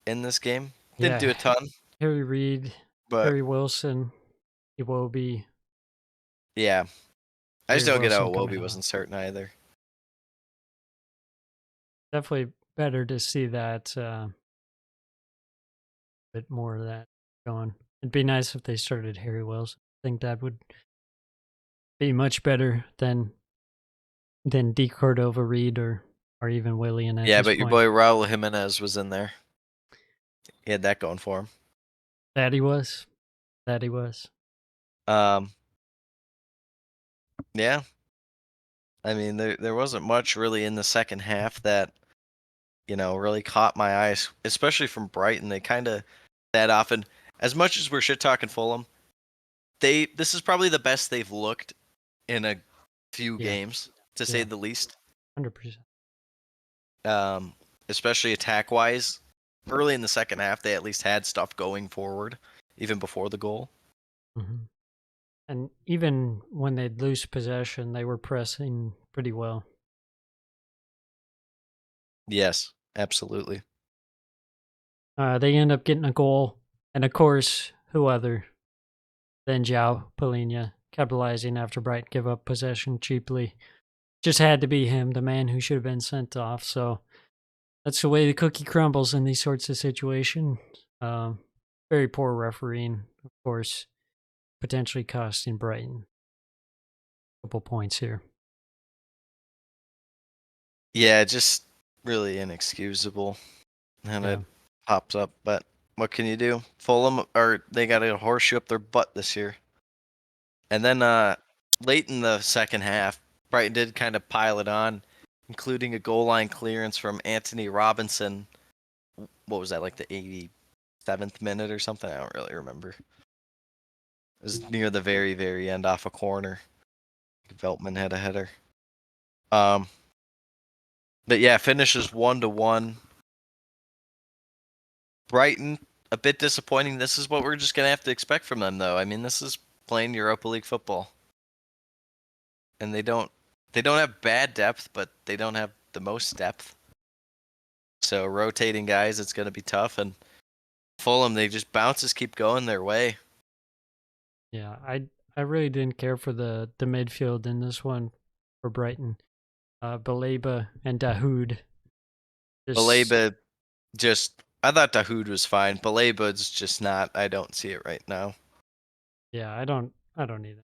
in this game. Didn't do Yeah, a ton, Harry Reid, but Harry Wilson, Iwobi, yeah, I just Harry don't get how Wilson coming Iwobi on. wasn't certain either. Definitely better to see that bit more of that going. It'd be nice if they started Harry Wilson. I think that would be much better than D Cordova Reed or even Willian at Yeah, this but your point. boy Raul Jimenez was in there. He had that going for him. That he was. That he was. Um, yeah, I mean there wasn't much really in the second half that really caught my eyes, especially from Brighton. They kind of that often, as much as we're shit talking Fulham, this is probably the best they've looked in a few Yeah. games, to say Yeah. the least. 100%. Especially attack wise. Early in the second half, they at least had stuff going forward, even before the goal. Hmm. And even when they'd lose possession, they were pressing pretty well. Yes, absolutely. They end up getting a goal. And of course, who other than João Palhinha capitalizing after Brighton give up possession cheaply. Just had to be him, the man who should have been sent off. So that's the way the cookie crumbles in these sorts of situations. Very poor refereeing, of course, potentially costing Brighton a couple points here. Yeah, just really inexcusable. And Yeah. it pops up, but what can you do? Fulham, or they got a horseshoe up their butt this year. And then late in the second half, Brighton did kind of pile it on, including a goal line clearance from Anthony Robinson. What was that, like the 87th minute or something? I don't really remember. It was near the very, very end off a corner. Veltman had a header. But yeah, finishes 1-1. Brighton, a bit disappointing. This is what we're just gonna have to expect from them, though. I mean, this is playing Europa League football, and they don't have bad depth, but they don't have the most depth. So rotating guys, it's gonna be tough. And Fulham, they just bounces keep going their way. Yeah, I really didn't care for the midfield in this one for Brighton. Baleba and Dahoud. Baleba I thought Dahoud was fine. Baleba's just not. I don't see it right now. Yeah, I don't either.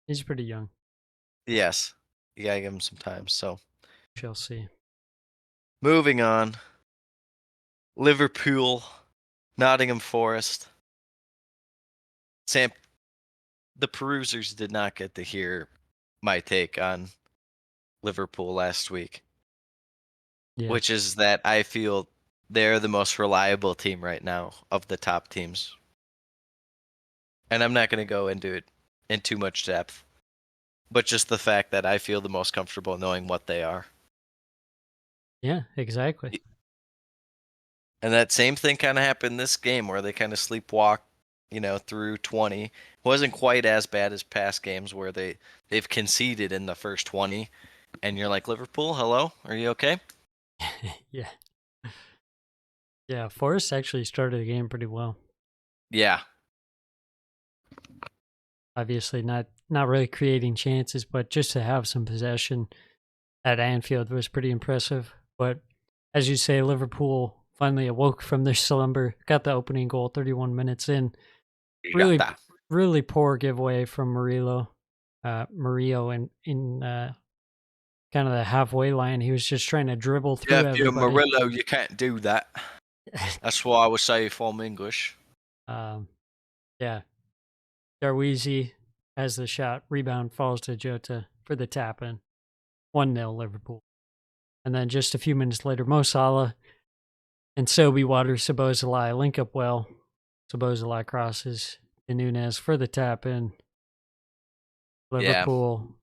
He's pretty young. Yes, you gotta give him some time. So Shall see. moving on. Liverpool, Nottingham Forest. Sam, the perusers did not get to hear my take on Liverpool last week, Yeah. which is that I feel they're the most reliable team right now of the top teams. And I'm not going to go into it in too much depth, but just the fact that I feel the most comfortable knowing what they are. Yeah, exactly. And that same thing kind of happened this game where they kind of sleepwalk, through 20. Wasn't quite as bad as past games where they've conceded in the first 20 and you're like, Liverpool, hello, are you okay? Yeah. Yeah, Forest actually started the game pretty well. Yeah. Obviously, not really creating chances, but just to have some possession at Anfield was pretty impressive. But as you say, Liverpool finally awoke from their slumber, got the opening goal 31 minutes in. You got Really, that. really poor giveaway from Murillo in kind of the halfway line. He was just trying to dribble through Yeah, if you're everybody. Murillo, you can't do that. That's what I would say if I'm English. Yeah, Darweezy has the shot, rebound falls to Jota for the tap in, 1-0 Liverpool. And then just a few minutes later, Mo Salah and Sobi water Sabozalai link up well. Sabozalai crosses to Nunez for the tap in. Yeah. Liverpool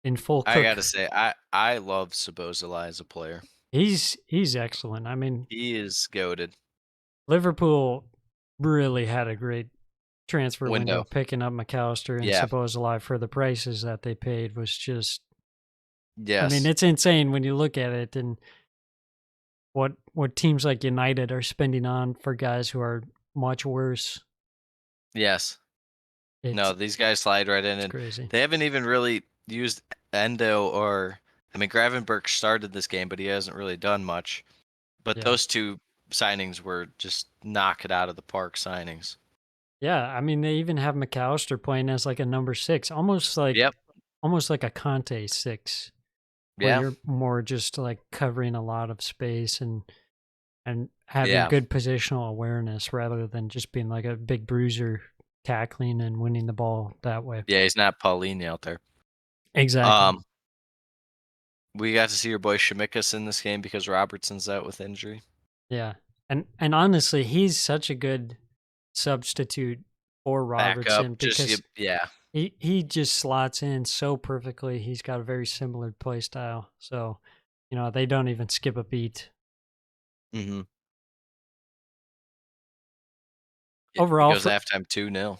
in full I cook. gotta say, I love Sabozalai as a player. He's excellent. I mean, He is goated. Liverpool really had a great transfer window. Window. Picking up McAllister and Yeah. Sabozalai for the prices that they paid was just, Yes. I mean, it's insane when you look at it and what teams like United are spending on for guys who are much worse. Yes. It's, No, these guys slide right in, it's and crazy. they haven't even really used Endo or. I mean, Gravenberch started this game, but he hasn't really done much. But Yeah. those two signings were just knock it out of the park signings. Yeah, I mean, they even have McAllister playing as like a number 6, almost like Yep. a Conte 6, where Yeah. you're more just like covering a lot of space and having Yeah. good positional awareness rather than just being like a big bruiser tackling and winning the ball that way. Yeah, he's not Paulini out there. Exactly. We got to see your boy Shimikas in this game because Robertson's out with injury. Yeah. And honestly, he's such a good substitute for Robertson Backup, because yeah. he just slots in so perfectly. He's got a very similar play style. So, they don't even skip a beat. Mm-hmm. Overall, It goes halftime 2-0.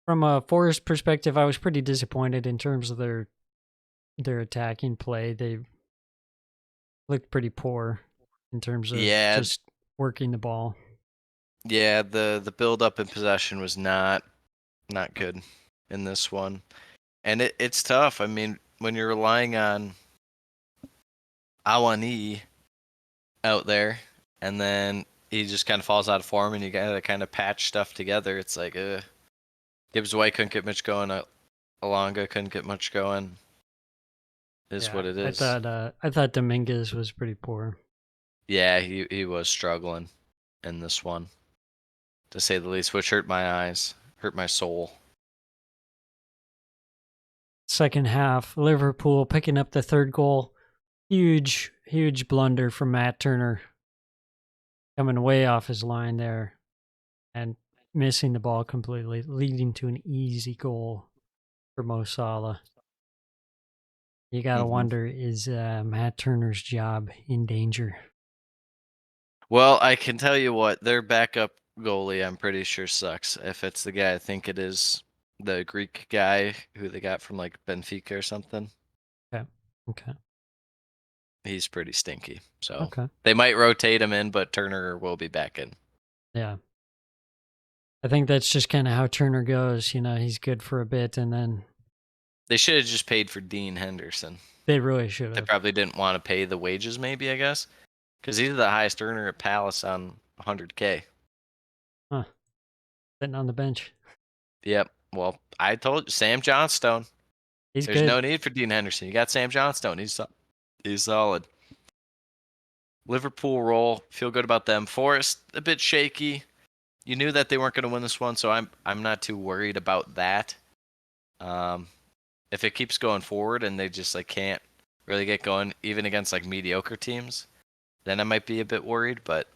from a Forest perspective, I was pretty disappointed in terms of their attacking play. They looked pretty poor in terms of just working the ball. Yeah, the build up and possession was not good in this one. And it's tough. I mean, when you're relying on Awani out there and then he just kind of falls out of form and you got to kind of patch stuff together, it's like Gibbs White couldn't get much going, Alonga couldn't get much going. Is what it is. I thought Dominguez was pretty poor. Yeah, he was struggling in this one, to say the least, which hurt my eyes, hurt my soul. Second half, Liverpool picking up the third goal. Huge blunder from Matt Turner. Coming way off his line there and missing the ball completely, leading to an easy goal for Mo Salah. You got to wonder, is Matt Turner's job in danger? Well, I can tell you what, their backup goalie, I'm pretty sure, sucks. If it's the guy, I think it is the Greek guy who they got from like Benfica or something. Okay. He's pretty stinky. So Okay. they might rotate him in, but Turner will be back in. Yeah. I think that's just kind of how Turner goes. He's good for a bit and then. They should have just paid for Dean Henderson. They really should They have. probably didn't want to pay the wages, maybe, I guess. Because he's the highest earner at Palace on 100K. Huh. Sitting on the bench. Yep. Well, I told you, Sam Johnstone. He's There's good. no need for Dean Henderson. You got Sam Johnstone. He's solid. Liverpool roll. Feel good about them. Forest, a bit shaky. You knew that they weren't going to win this one, so I'm not too worried about that. If it keeps going forward and they just like can't really get going, even against like mediocre teams, then I might be a bit worried. But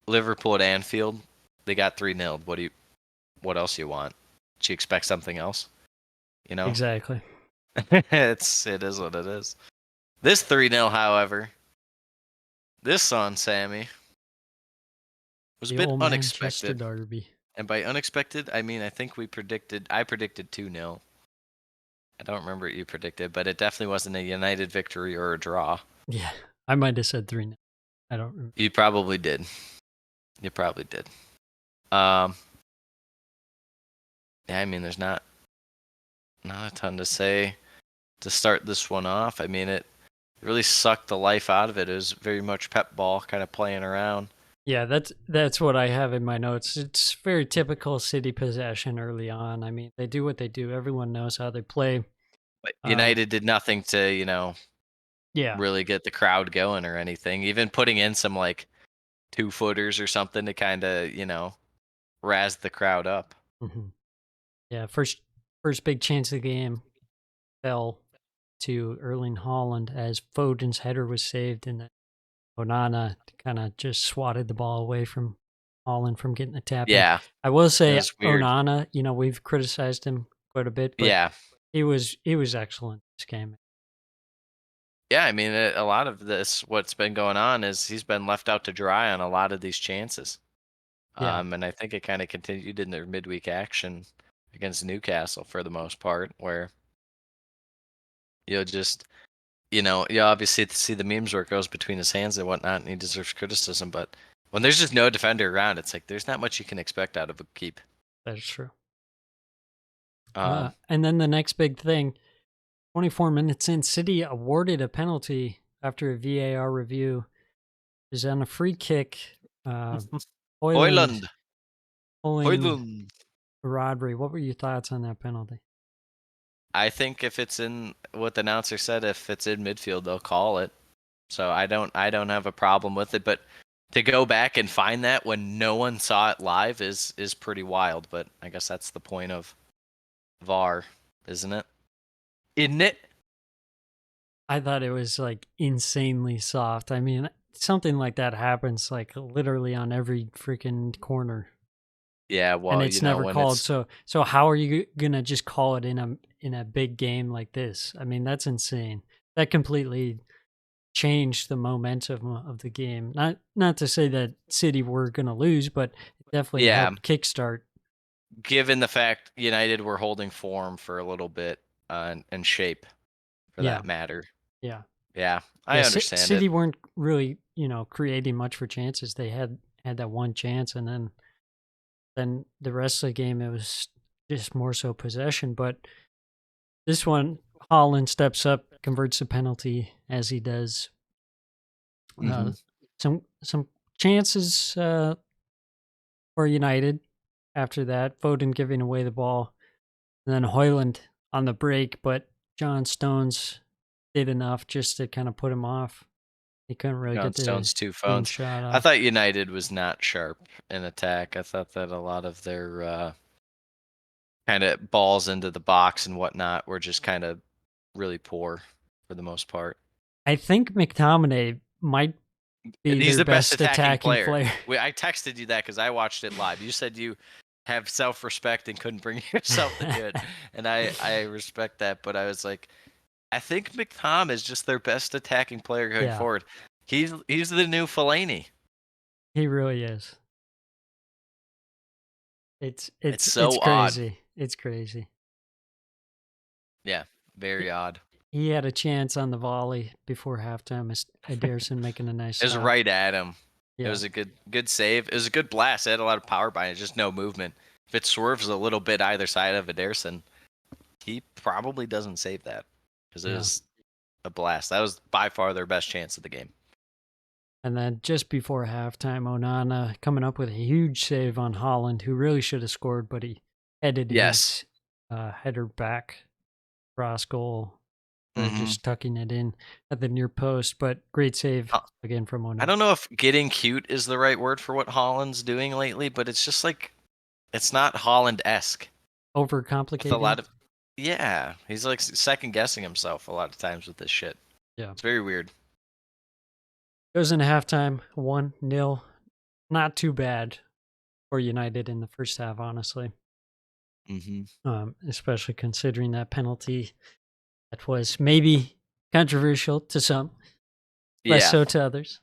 Liverpool at Anfield, they got 3-0. What else you want? Do you expect something else? Exactly. it is what it is. This 3-0, however, this on Sammy was a bit old Manchester unexpected. Derby. And by unexpected, I mean I think I predicted 2-0. I don't remember what you predicted, but it definitely wasn't a United victory or a draw. Yeah, I might have said 3-0. I don't remember. You probably did. You probably did. Yeah, I mean, there's not a ton to say to start this one off. I mean, it really sucked the life out of it. It was very much pep ball, kind of playing around. Yeah, that's what I have in my notes. It's very typical City possession early on. I mean, they do what they do. Everyone knows how they play. But Um, United did nothing to, Yeah, really get the crowd going or anything. Even putting in some like 2-footers or something to kind of, razz the crowd up. hmm yeah. First big chance of the game fell to Erling Haaland as Foden's header was saved, and then Onana kind of just swatted the ball away from Haaland from getting the tap in. Yeah, I will it say was weird. Onana, we've criticized him quite a bit, but Yeah. he was excellent this game. Yeah, I mean, a lot of this, what's been going on is he's been left out to dry on a lot of these chances. Yeah. And I think it kind of continued in their midweek action against Newcastle for the most part, where you'll just, you obviously see the memes where it goes between his hands and whatnot, and he deserves criticism. But when there's just no defender around, it's like there's not much you can expect out of a keep. That is true. Um, And then the next big thing, 24 minutes in, City awarded a penalty after a VAR review. It was on a free kick. Hoyland Hoyland. pulling Hoyland. Rodri. What were your thoughts on that penalty? I think if it's in what the announcer said, if it's in midfield, they'll call it. So I don't have a problem with it. But to go back and find that when no one saw it live is pretty wild. But I guess that's the point of VAR, isn't it? Isn't it? I thought it was like insanely soft. I mean, something like that happens like literally on every freaking corner, Yeah, and well, it's never when called. it's So how are you gonna just call it in a big game like this? I mean, that's insane. That completely changed the momentum of the game. Not to say that City were gonna lose, but it definitely yeah, helped kickstart. given the fact United were holding form for a little bit and shape for Yeah, that matter. yeah. Yeah, I Yeah, understand it. City weren't really, creating much for chances. They had that one chance, and then the rest of the game it was just more so possession. But this one, Holland steps up, converts a penalty as he does. hmm Some chances for United after that. Foden giving away the ball, and then Hoyland on the break, but John Stones did enough just to kind of put him off. He couldn't really John get the Stone's two clean phones. shot I off. thought United was not sharp in attack. I thought that a lot of their kind of balls into the box and whatnot were just kind of really poor for the most part. I think McTominay might be He's their the best best attacking attacking player. player. I texted you that because I watched it live. You said you have self-respect and couldn't bring yourself to do it, and I respect that. But I was like, I think McTom is just their best attacking player going Yeah. forward. He's the new Fellaini. He really is. It's so odd. crazy. It's crazy. Yeah, very odd. He had a chance on the volley before halftime. Ederson making a nice It was stop. right at him. It Yeah. was a good save. It was a good blast. It had a lot of power behind it, just no movement. If it swerves a little bit either side of Ederson, he probably doesn't save that because it Yeah. was a blast. That was by far their best chance of the game. And then just before halftime, Onana coming up with a huge save on Holland, who really should have scored, but he headed Yes. his header back, cross goal, and then Mhm. just tucking it in at the near post. But great save Uh, again from Onana. I don't know if getting cute is the right word for what Holland's doing lately, but it's just like it's not Holland-esque. With Overcomplicated. a lot of yeah, he's like second guessing himself a lot of times with this shit. Yeah. It's very weird. Goes into halftime, 1-0. Not too bad for United in the first half, honestly. Especially considering that penalty that was maybe controversial to some, less Yeah. so to others.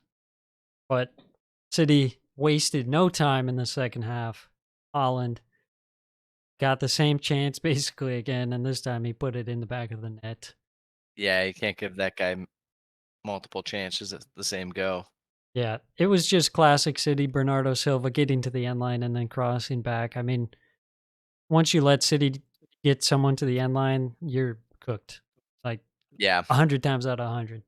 But City wasted no time in the second half. Holland got the same chance basically again, and this time he put it in the back of the net. Yeah, you can't give that guy multiple chances at the same go. Yeah, it was just classic City. Bernardo Silva getting to the end line and then crossing back. I mean, once you let City get someone to the end line, you're cooked. Like Yeah. 100 times out of 100.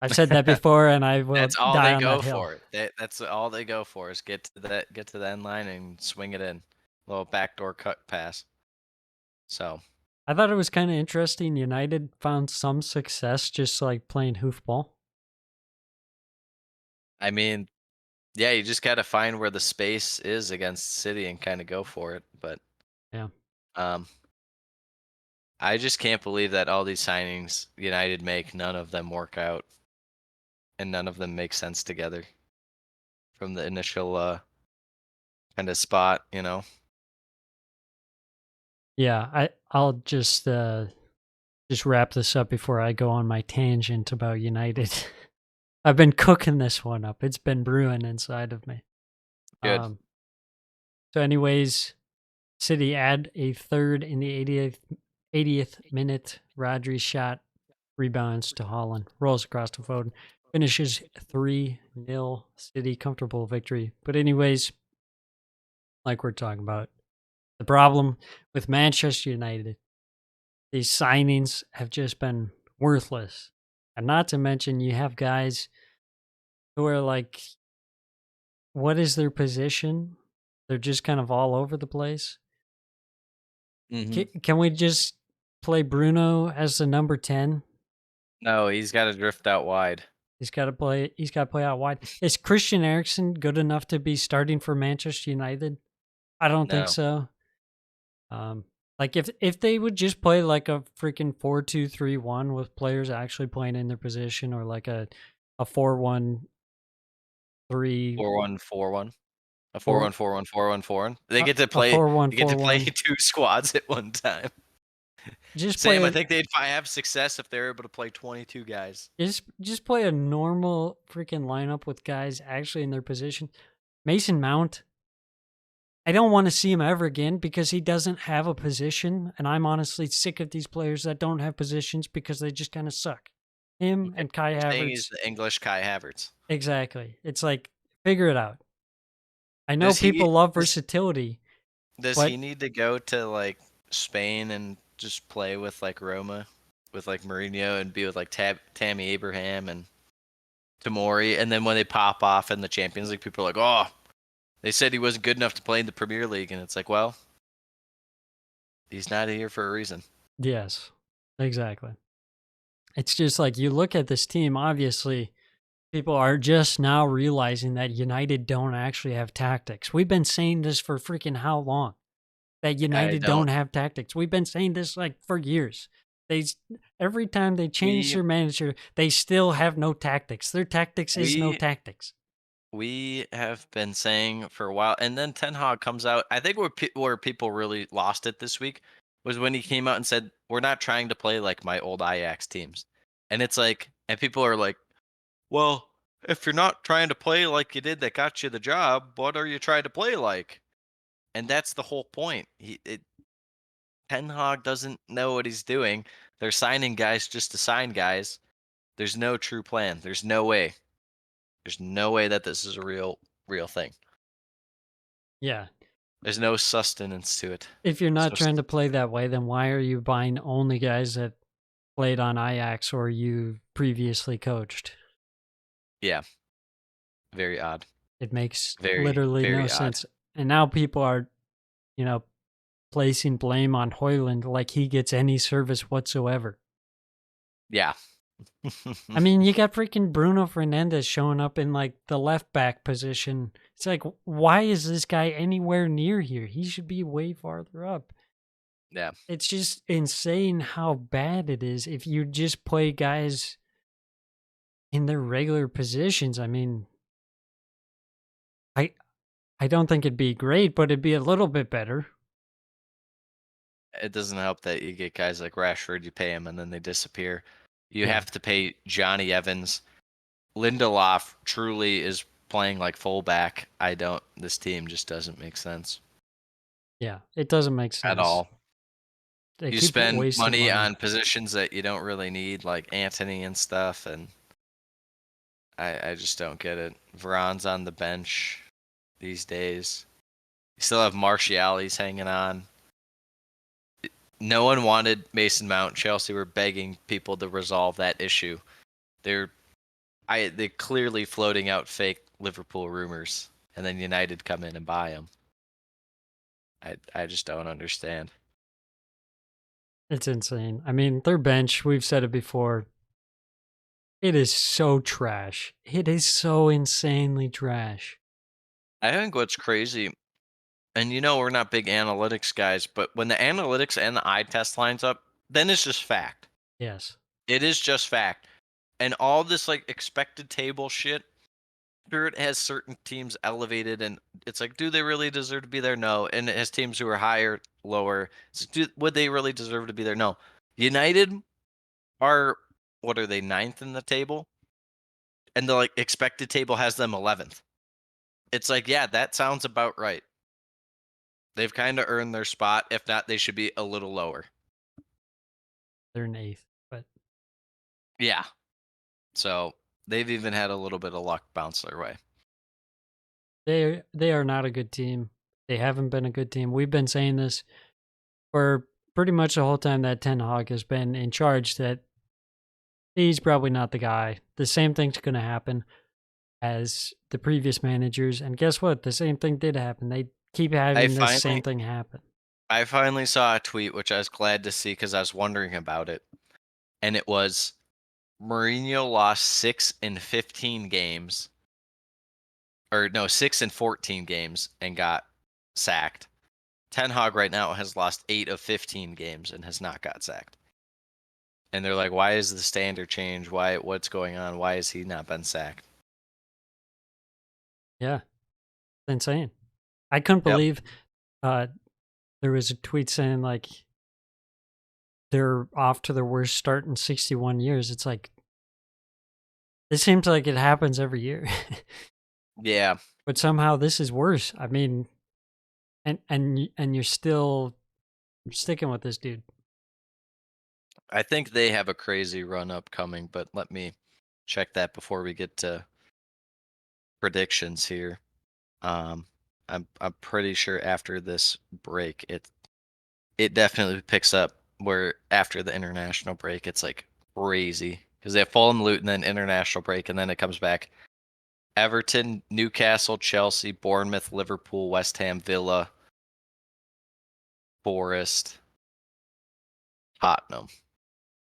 I've said that before, and I will That's all die they on that go hill. for. That's all they go for is get to the end line and swing it in. Little backdoor cut pass. So, I thought it was kind of interesting. United found some success just like playing hoofball. I mean, yeah, you just got to find where the space is against City and kind of go for it. But Yeah. um, I just can't believe that all these signings United make, none of them work out, and none of them make sense together from the initial kind of spot. Yeah, I'll just wrap this up before I go on my tangent about United. I've been cooking this one up. It's been brewing inside of me. Good. So anyways, City add a third in the 80th minute. Rodri shot rebounds to Holland, rolls across the Foden, finishes 3-0 City, comfortable victory. But anyways, like we're talking about, the problem with Manchester United, these signings have just been worthless. And not to mention you have guys who are like, what is their position? They're just kind of all over the place. Hmm. Can we just play Bruno as the number 10? No, he's got to drift out wide. He's got to play. He's got to play out wide. Is Christian Eriksen good enough to be starting for Manchester United? I don't think No. so. Like if they would just play like a freaking 4-2-3-1 with players actually playing in their position, or like a 4-1-3, 4-1-4-1. A 4 4-1-4-1, 4-1-4-1. They get to a play. They get to play 4-1-4-1. two squads at one time. Just play Sam, I a think they'd have success if they're able to play 22 guys. just play a normal freaking lineup with guys actually in their position. Mason Mount, I don't want to see him ever again because he doesn't have a position, and I'm honestly sick of these players that don't have positions because they just kind of suck. Him and Kai You're saying he's Havertz, the English Kai Havertz. exactly. It's like, figure it out. I know Does he people love does, versatility, does but he need to go to like Spain and just play with like Roma, with like Mourinho, and be with like Tammy Abraham and Tomori, and then when they pop off in the Champions League, people are like, "Oh, they said he wasn't good enough to play in the Premier League," and it's like, well, he's not here for a reason. yes, exactly. It's just like you look at this team, obviously, people are just now realizing that United don't actually have tactics. We've been saying this for freaking how long? That I United don't. don't have tactics. We've been saying this like for years. They every time they change We their manager, they still have no tactics. Their tactics is no we tactics. we have been saying for a while, and then Ten Hag comes out. I think where people really lost it this week was when he came out and said, "We're not trying to play like my old Ajax teams," and it's like, and people are like, "Well, if you're not trying to play like you did that got you the job, what are you trying to play like?" And that's the whole point. Ten Hag doesn't know what he's doing. They're signing guys just to sign guys. There's no true plan. There's no way. There's no way that this is a real thing. Yeah. There's no sustenance to it. If you're not So trying to play that way, then why are you buying only guys that played on Ajax or you previously coached? yeah, very odd. It makes Very, literally no very odd. sense. And now people are, you know, placing blame on Hoyland like he gets any service whatsoever. Yeah. I mean, you got freaking Bruno Fernandes showing up in like the left back position. It's like, why is this guy anywhere near here? He should be way farther up. yeah. It's just insane how bad it is if you just play guys in their regular positions. I mean, I I don't think it'd be great, but it'd be a little bit better. It doesn't help that you get guys like Rashford, you pay them and then they disappear. You Yeah. have to pay Johnny Evans. Lindelof truly is playing like fullback. This team just doesn't make sense Yeah, it doesn't make at sense. all. They You keep spend wasting money money. on positions that you don't really need, like Anthony and stuff, and I just don't get it. Veron's on the bench these days. You still have Martiali's hanging on. No one wanted Mason Mount. Chelsea were begging people to resolve that issue. They're clearly floating out fake Liverpool rumors, and then United come in and buy them. I just don't understand. It's insane. I mean, their bench, we've said it before, it is so trash. It is so insanely trash. I think what's crazy, and we're not big analytics guys, but when the analytics and the eye test lines up, then it's just fact. Yes. It is just fact. And all this like expected table shit, sure it has certain teams elevated, and it's like, do they really deserve to be there? No. And it has teams who are higher, lower. Would they really deserve to be there? No. United are, what are they, ninth in the table? And the like expected table has them 11th. It's like, yeah, that sounds about right. They've kind of earned their spot. If not, they should be a little lower. They're in 8th, but Yeah. So they've even had a little bit of luck bounce their way. they are not a good team. They haven't been a good team. We've been saying this for pretty much the whole time that Ten Hag has been in charge, that he's probably not the guy. The same thing's going to happen as the previous managers. And guess what? The same thing did happen. They keep having the same thing happen. I finally saw a tweet, which I was glad to see because I was wondering about it. And it was Mourinho lost 6 in 15 games. Or no, 6 in 14 games and got sacked. Ten Hag right now has lost 8 of 15 games and has not got sacked. And they're like, why is the standard change? What's going on? Why has he not been sacked? Yeah. It's insane. I couldn't Yep. believe there was a tweet saying like they're off to their worst start in 61 years. It's like, this seems like it happens every year. Yeah. But somehow this is worse. I mean, and you're still sticking with this dude. I think they have a crazy run upcoming, but let me check that before we get to predictions here. I'm pretty sure after this break it definitely picks up, where after the international break it's like crazy because they have Fulham, Luton, then international break, and then it comes back. Everton, Newcastle, Chelsea, Bournemouth, Liverpool, West Ham, Villa, Forest, Tottenham.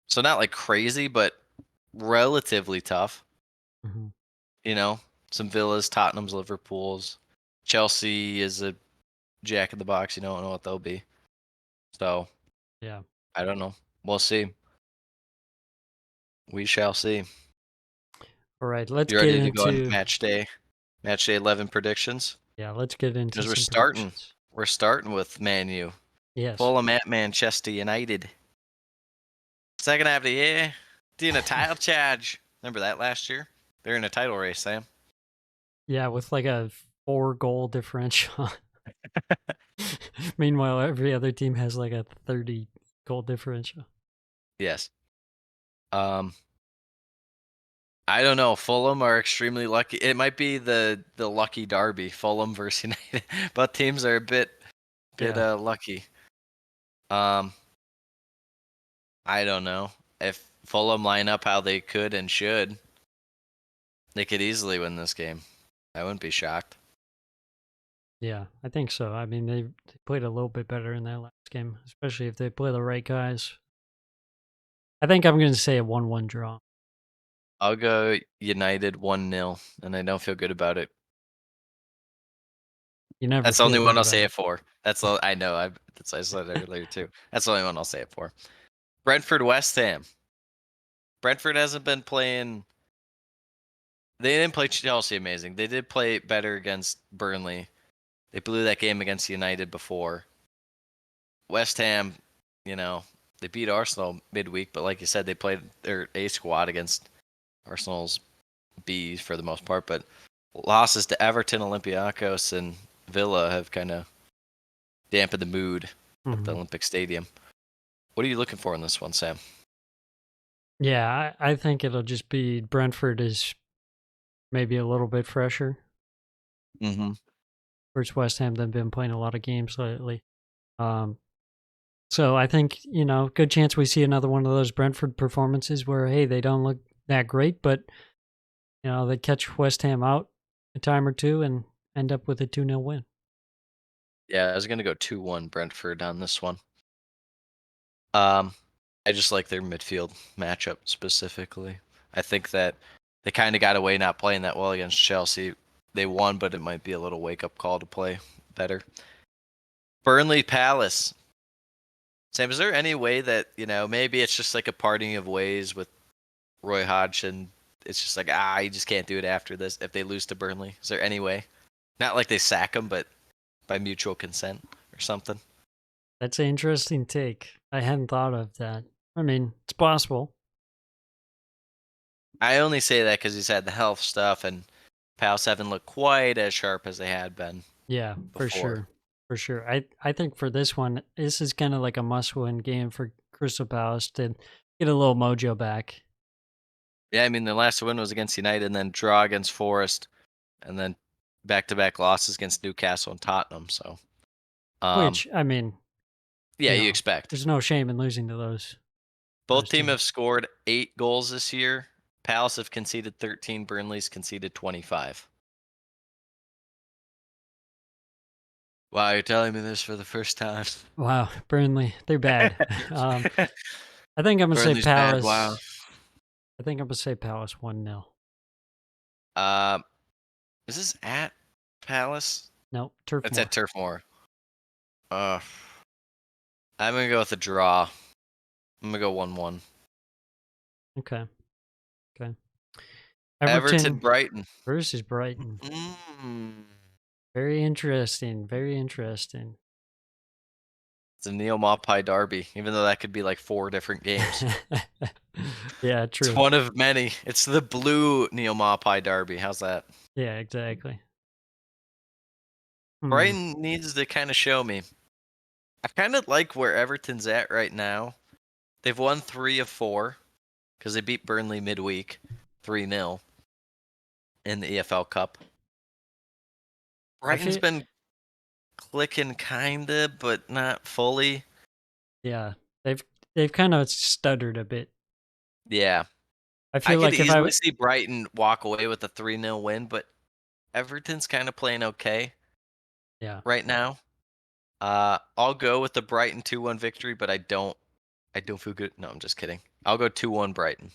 So not like crazy, but relatively tough. Mm-hmm. Some Villas, Tottenham's, Liverpool's. Chelsea is a jack in the box. You don't know what they'll be. So Yeah. I don't know. We'll see. We shall see. All right, let's You get ready to go on into match day 11 predictions? yeah, let's get into Because some predictions. we're starting with Man U. Yes. Fulham at Manchester United. Second half of the year, doing a title charge. Remember that last year? They're in a title race, Sam. Yeah, with like a 4-goal differential. Meanwhile, every other team has like a 30-goal differential. Yes. I don't know. Fulham are extremely lucky. It might be the lucky derby, Fulham versus United. Both teams are a bit lucky. I don't know. If Fulham line up how they could and should, they could easily win this game. I wouldn't be shocked. Yeah, I think so. I mean, they played a little bit better in that last game, especially if they play the right guys. I think I'm going to say a 1-1 draw. I'll go United 1-0, and I don't feel good about it. You never. That's the feel only good one I'll about say it. it for. That's all I know. I said it earlier too. That's the only one I'll say it for. Brentford West Ham. Brentford hasn't been playing. They didn't play Chelsea amazing. They did play better against Burnley. They blew that game against United before. West Ham, they beat Arsenal midweek, but like you said, they played their A squad against Arsenal's B for the most part. But losses to Everton, Olympiacos, and Villa have kind of dampened the mood at the Olympic Stadium. What are you looking for in this one, Sam? Yeah, I think it'll just be Brentford is maybe a little bit fresher. Mm-hmm. Versus West Ham, they've been playing a lot of games lately. So I think, good chance we see another one of those Brentford performances where, hey, they don't look that great, but, they catch West Ham out a time or two and end up with a 2-0 win. Yeah, I was gonna go 2-1 Brentford on this one. I just like their midfield matchup specifically. I think that they kind of got away not playing that well against Chelsea. They won, but it might be a little wake-up call to play better. Burnley Palace. Sam, is there any way that, maybe it's just like a parting of ways with Roy Hodgson? It's just like, you just can't do it after this if they lose to Burnley. Is there any way? Not like they sack him, but by mutual consent or something. That's an interesting take. I hadn't thought of that. I mean, it's possible. I only say that because he's had the health stuff, and Palace haven't looked quite as sharp as they had been. Yeah, for Before. sure. For sure. I think for this one, this is kind of like a must-win game for Crystal Palace to get a little mojo back. Yeah, I mean, their last win was against United, and then draw against Forest, and then back-to-back losses against Newcastle and Tottenham. So, Which, I mean, yeah, you you know, expect. there's no shame in losing to those. Both those teams teams. have scored 8 goals this year. Palace have conceded 13. Burnley's conceded 25. Wow, you're telling me this for the first time. Wow, Burnley, they're bad. I think I'm gonna say Burnley's bad, Palace. wow. I think I'm gonna say Palace 1-0. Is this at Palace? Nope, Turf It's Moor. at Turf Moor. I'm gonna go with a draw. I'm gonna go 1-1. Okay. Everton Brighton. versus Brighton. Mm. Very interesting. Very interesting. It's a Neil Maupay derby, even though that could be like 4 different games. Yeah, true. It's one of many. It's the blue Neil Maupay derby. How's that? Yeah, exactly. Brighton needs to kind of show me. I kind of like where Everton's at right now. They've won 3 of 4 because they beat Burnley midweek 3-0 in the EFL Cup. Brighton's been clicking kinda, but not fully. Yeah, they've kind of stuttered a bit. Yeah. I I feel could like if easily see Brighton walk away with a 3-0 win, but Everton's kind of playing okay yeah, right now. I'll go with the Brighton 2-1 victory, but I don't feel good. No, I'm just kidding. I'll go 2-1 Brighton.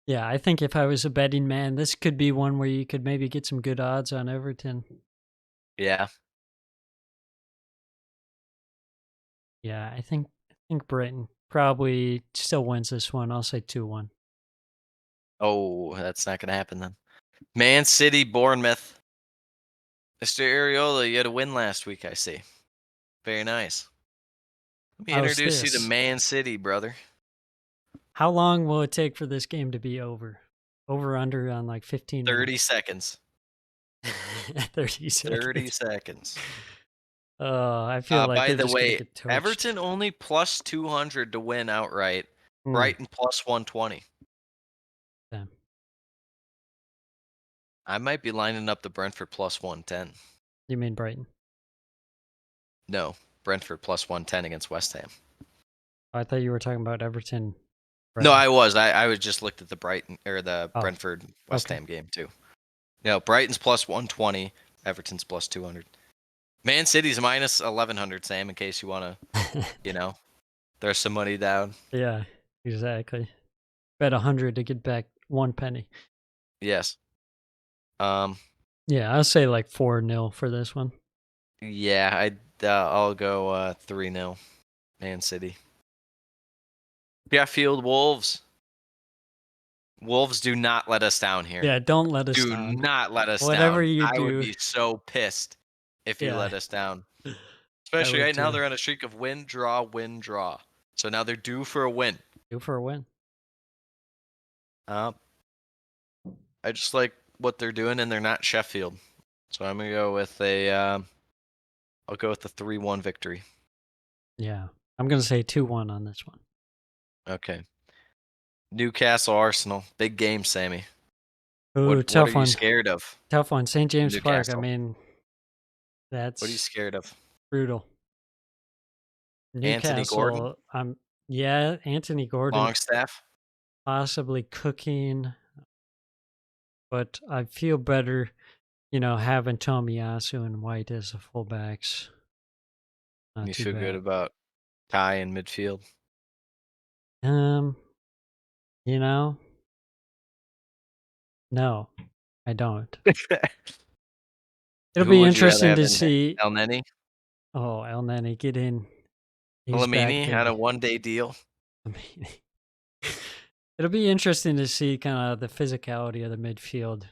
yeah, I think if I was a betting man, this could be one where you could maybe get some good odds on Everton. Yeah. Yeah, I think Brighton probably still wins this one. I'll say 2-1. Oh, that's not going to happen then. Man City, Bournemouth. Mr. Areola, you had a win last week, I see. Very nice. Let me How's introduce you to this? Man City, brother. How long will it take for this game to be over? Over under on like 15 30 seconds. 30 seconds. 30 seconds. I feel like by they're the just gonna way, get torched. Everton only plus 200 to win outright. Brighton plus 120. Yeah. I might be lining up the Brentford plus 110. You mean Brighton? No, Brentford plus 110 against West Ham. I thought you were talking about Everton. No, I was. I was just looked at the Brighton or the Oh, Brentford West okay. Ham game too. No, Brighton's plus 120, Everton's plus 200. Man City's minus 1100, Sam, in case you want to, there's some money down. Yeah, exactly. Bet 100 to get back 1 penny. Yes. Yeah, I'll say like 4-0 for this one. Yeah, I'll go 3-0 Man City. Sheffield Wolves. Wolves do not let us down here. Yeah, don't let us Do down. not let us Whatever down. you I would do. be so pissed if you Yeah. let us down. Especially would right now, too. they're on a streak of win, draw. So now they're due for a win. Due for a win. I just like what they're doing, and they're not Sheffield. So I'm gonna go with I'll go with the 3-1 victory. Yeah, I'm gonna say 2-1 on this one. Okay. Newcastle Arsenal, big game, Sammy. Ooh, What are tough you one. scared of? Tough one. St. James Park. I Newcastle. mean, that's What are you scared of? brutal. Anthony Gordon, Newcastle. Yeah, Anthony Gordon Longstaff. possibly cooking, but I feel better, having Tomiyasu and White as the fullbacks. Not You too feel good bad. about Ty in midfield? Um, you know, no, I don't. It'll Who be would you rather interesting have to in see. El Neni? Oh, El Neni, get in. He's back, Lamini on a baby. one-day deal. I mean, it'll be interesting to see kind of the physicality of the midfield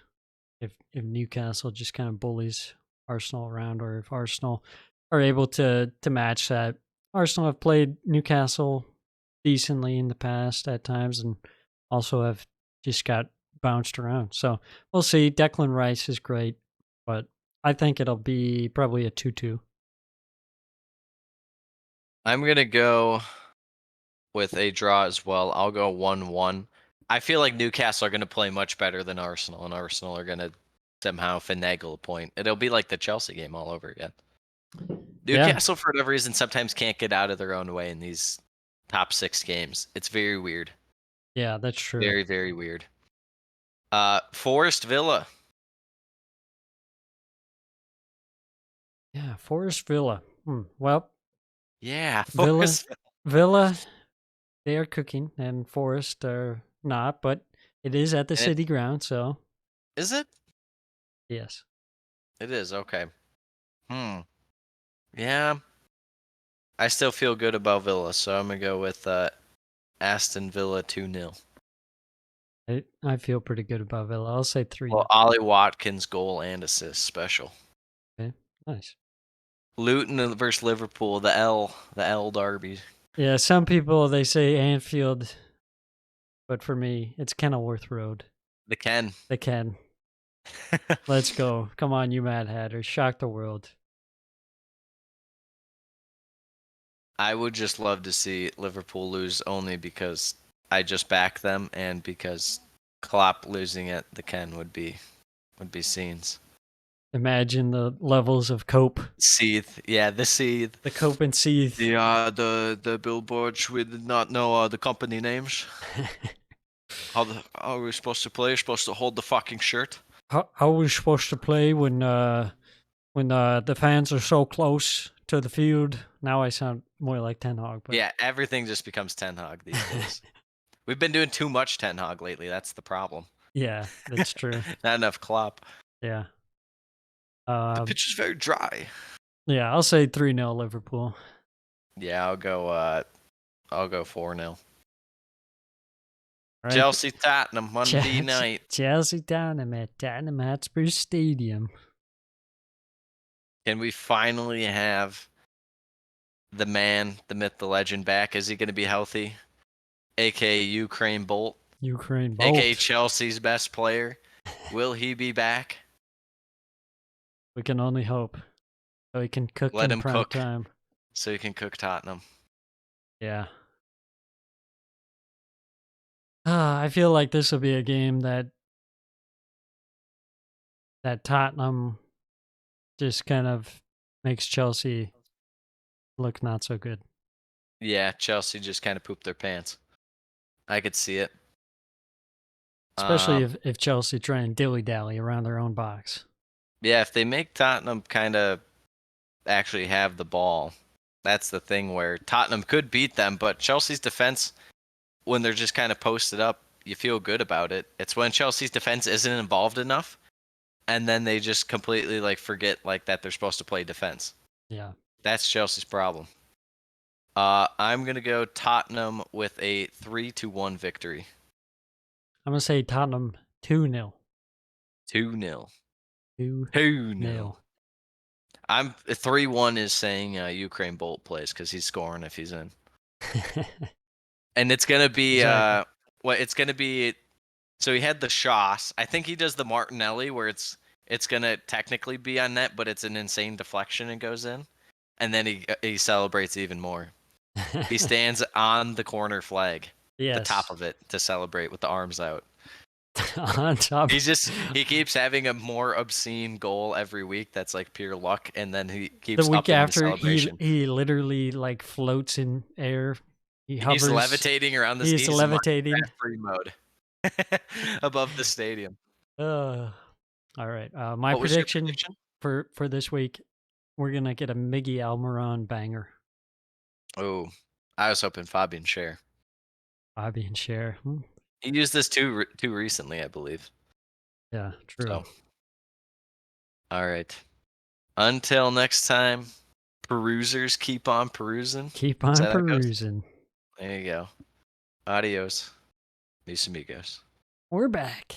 if Newcastle just kind of bullies Arsenal around, or if Arsenal are able to match that. Arsenal have played Newcastle decently in the past at times, and also have just got bounced around. So we'll see. Declan Rice is great, but I think it'll be probably a 2-2. I'm gonna go with a draw as well. I'll go 1-1. I feel like Newcastle are gonna play much better than Arsenal, and Arsenal are gonna somehow finagle a point. It'll be like the Chelsea game all over again. Yeah, Newcastle, for whatever reason, sometimes can't get out of their own way in these top 6 games. It's very weird. yeah, that's true. Very, very weird. Forest Villa. Yeah, Forest Villa. Well, Yeah, Villa, Forest. Villa, they are cooking, and Forest are not, but it is at the And city ground, so Is it? yes. It is, okay. Yeah. I still feel good about Villa, so I'm gonna go with Aston Villa 2-0. I feel pretty good about Villa. I'll say 3. Well, Ollie Watkins goal and assist special. Okay, nice. Luton versus Liverpool, the L derby. Yeah, some people they say Anfield, but for me, it's Kenilworth Road. The Ken. They can. Let's go. Come on, you Mad Hatter. Shock the world. I would just love to see Liverpool lose only because I just back them and because Klopp losing at the Ken would be scenes. Imagine the levels of cope. Seethe. Yeah, the Seethe. The cope and seethe. The billboards we did not know the company names. How are we supposed to play? You're supposed to hold the fucking shirt. How are we supposed to play when the fans are so close to the field? Now I sound more like Ten Hag. But Yeah, everything just becomes Ten Hag these days. We've been doing too much Ten Hag lately. That's the problem. yeah, that's true. Not enough Klopp. Yeah. The pitch is very dry. Yeah, I'll say 3-0 Liverpool. Yeah, I'll go 4-0. Right. Chelsea Tottenham Monday night. Chelsea Tottenham at Tottenham Hotspur Stadium. Can we finally have the man, the myth, the legend back? Is he going to be healthy? AKA Ukraine Bolt. Ukraine Bolt. AKA Chelsea's best player. Will he be back? We can only hope. So he can cook Let in him prime cook. time. So he can cook Tottenham. Yeah. I feel like this will be a game that Tottenham just kind of makes Chelsea look not so good. Yeah, Chelsea just kind of pooped their pants. I could see it. Especially if Chelsea try and dilly-dally around their own box. Yeah, if they make Tottenham kind of actually have the ball, that's the thing where Tottenham could beat them, but Chelsea's defense, when they're just kind of posted up, you feel good about it. It's when Chelsea's defense isn't involved enough, and then they just completely forget that they're supposed to play defense. Yeah. That's Chelsea's problem. I'm gonna go Tottenham with a 3-1 victory. I'm going to say Tottenham 2-0. 2-0. 2-0. 2-0. I'm 3-1 is saying Ukraine Bolt plays because he's scoring if he's in, and it's gonna be Exactly. it's gonna be. So he had the Shoss. I think he does the Martinelli where it's gonna technically be on net, but it's an insane deflection and goes in, and then he celebrates even more. He stands on the corner flag, yes. the top of it, to celebrate with the arms out. on top. He keeps having a more obscene goal every week. That's like pure luck, and then he keeps The week upping after, the celebration. he literally like floats in air. He hovers. He's levitating around the. He's levitating free mode above the stadium. All right. My What was your prediction for this week, we're gonna get a Miggy Almiron banger. Oh, I was hoping Fabian Schär. Bobby and Cher. He used this too recently, I believe. Yeah, true. So, all right. Until next time, perusers keep on perusing. Keep on perusing. There you go. Adios. Mis amigos. We're back.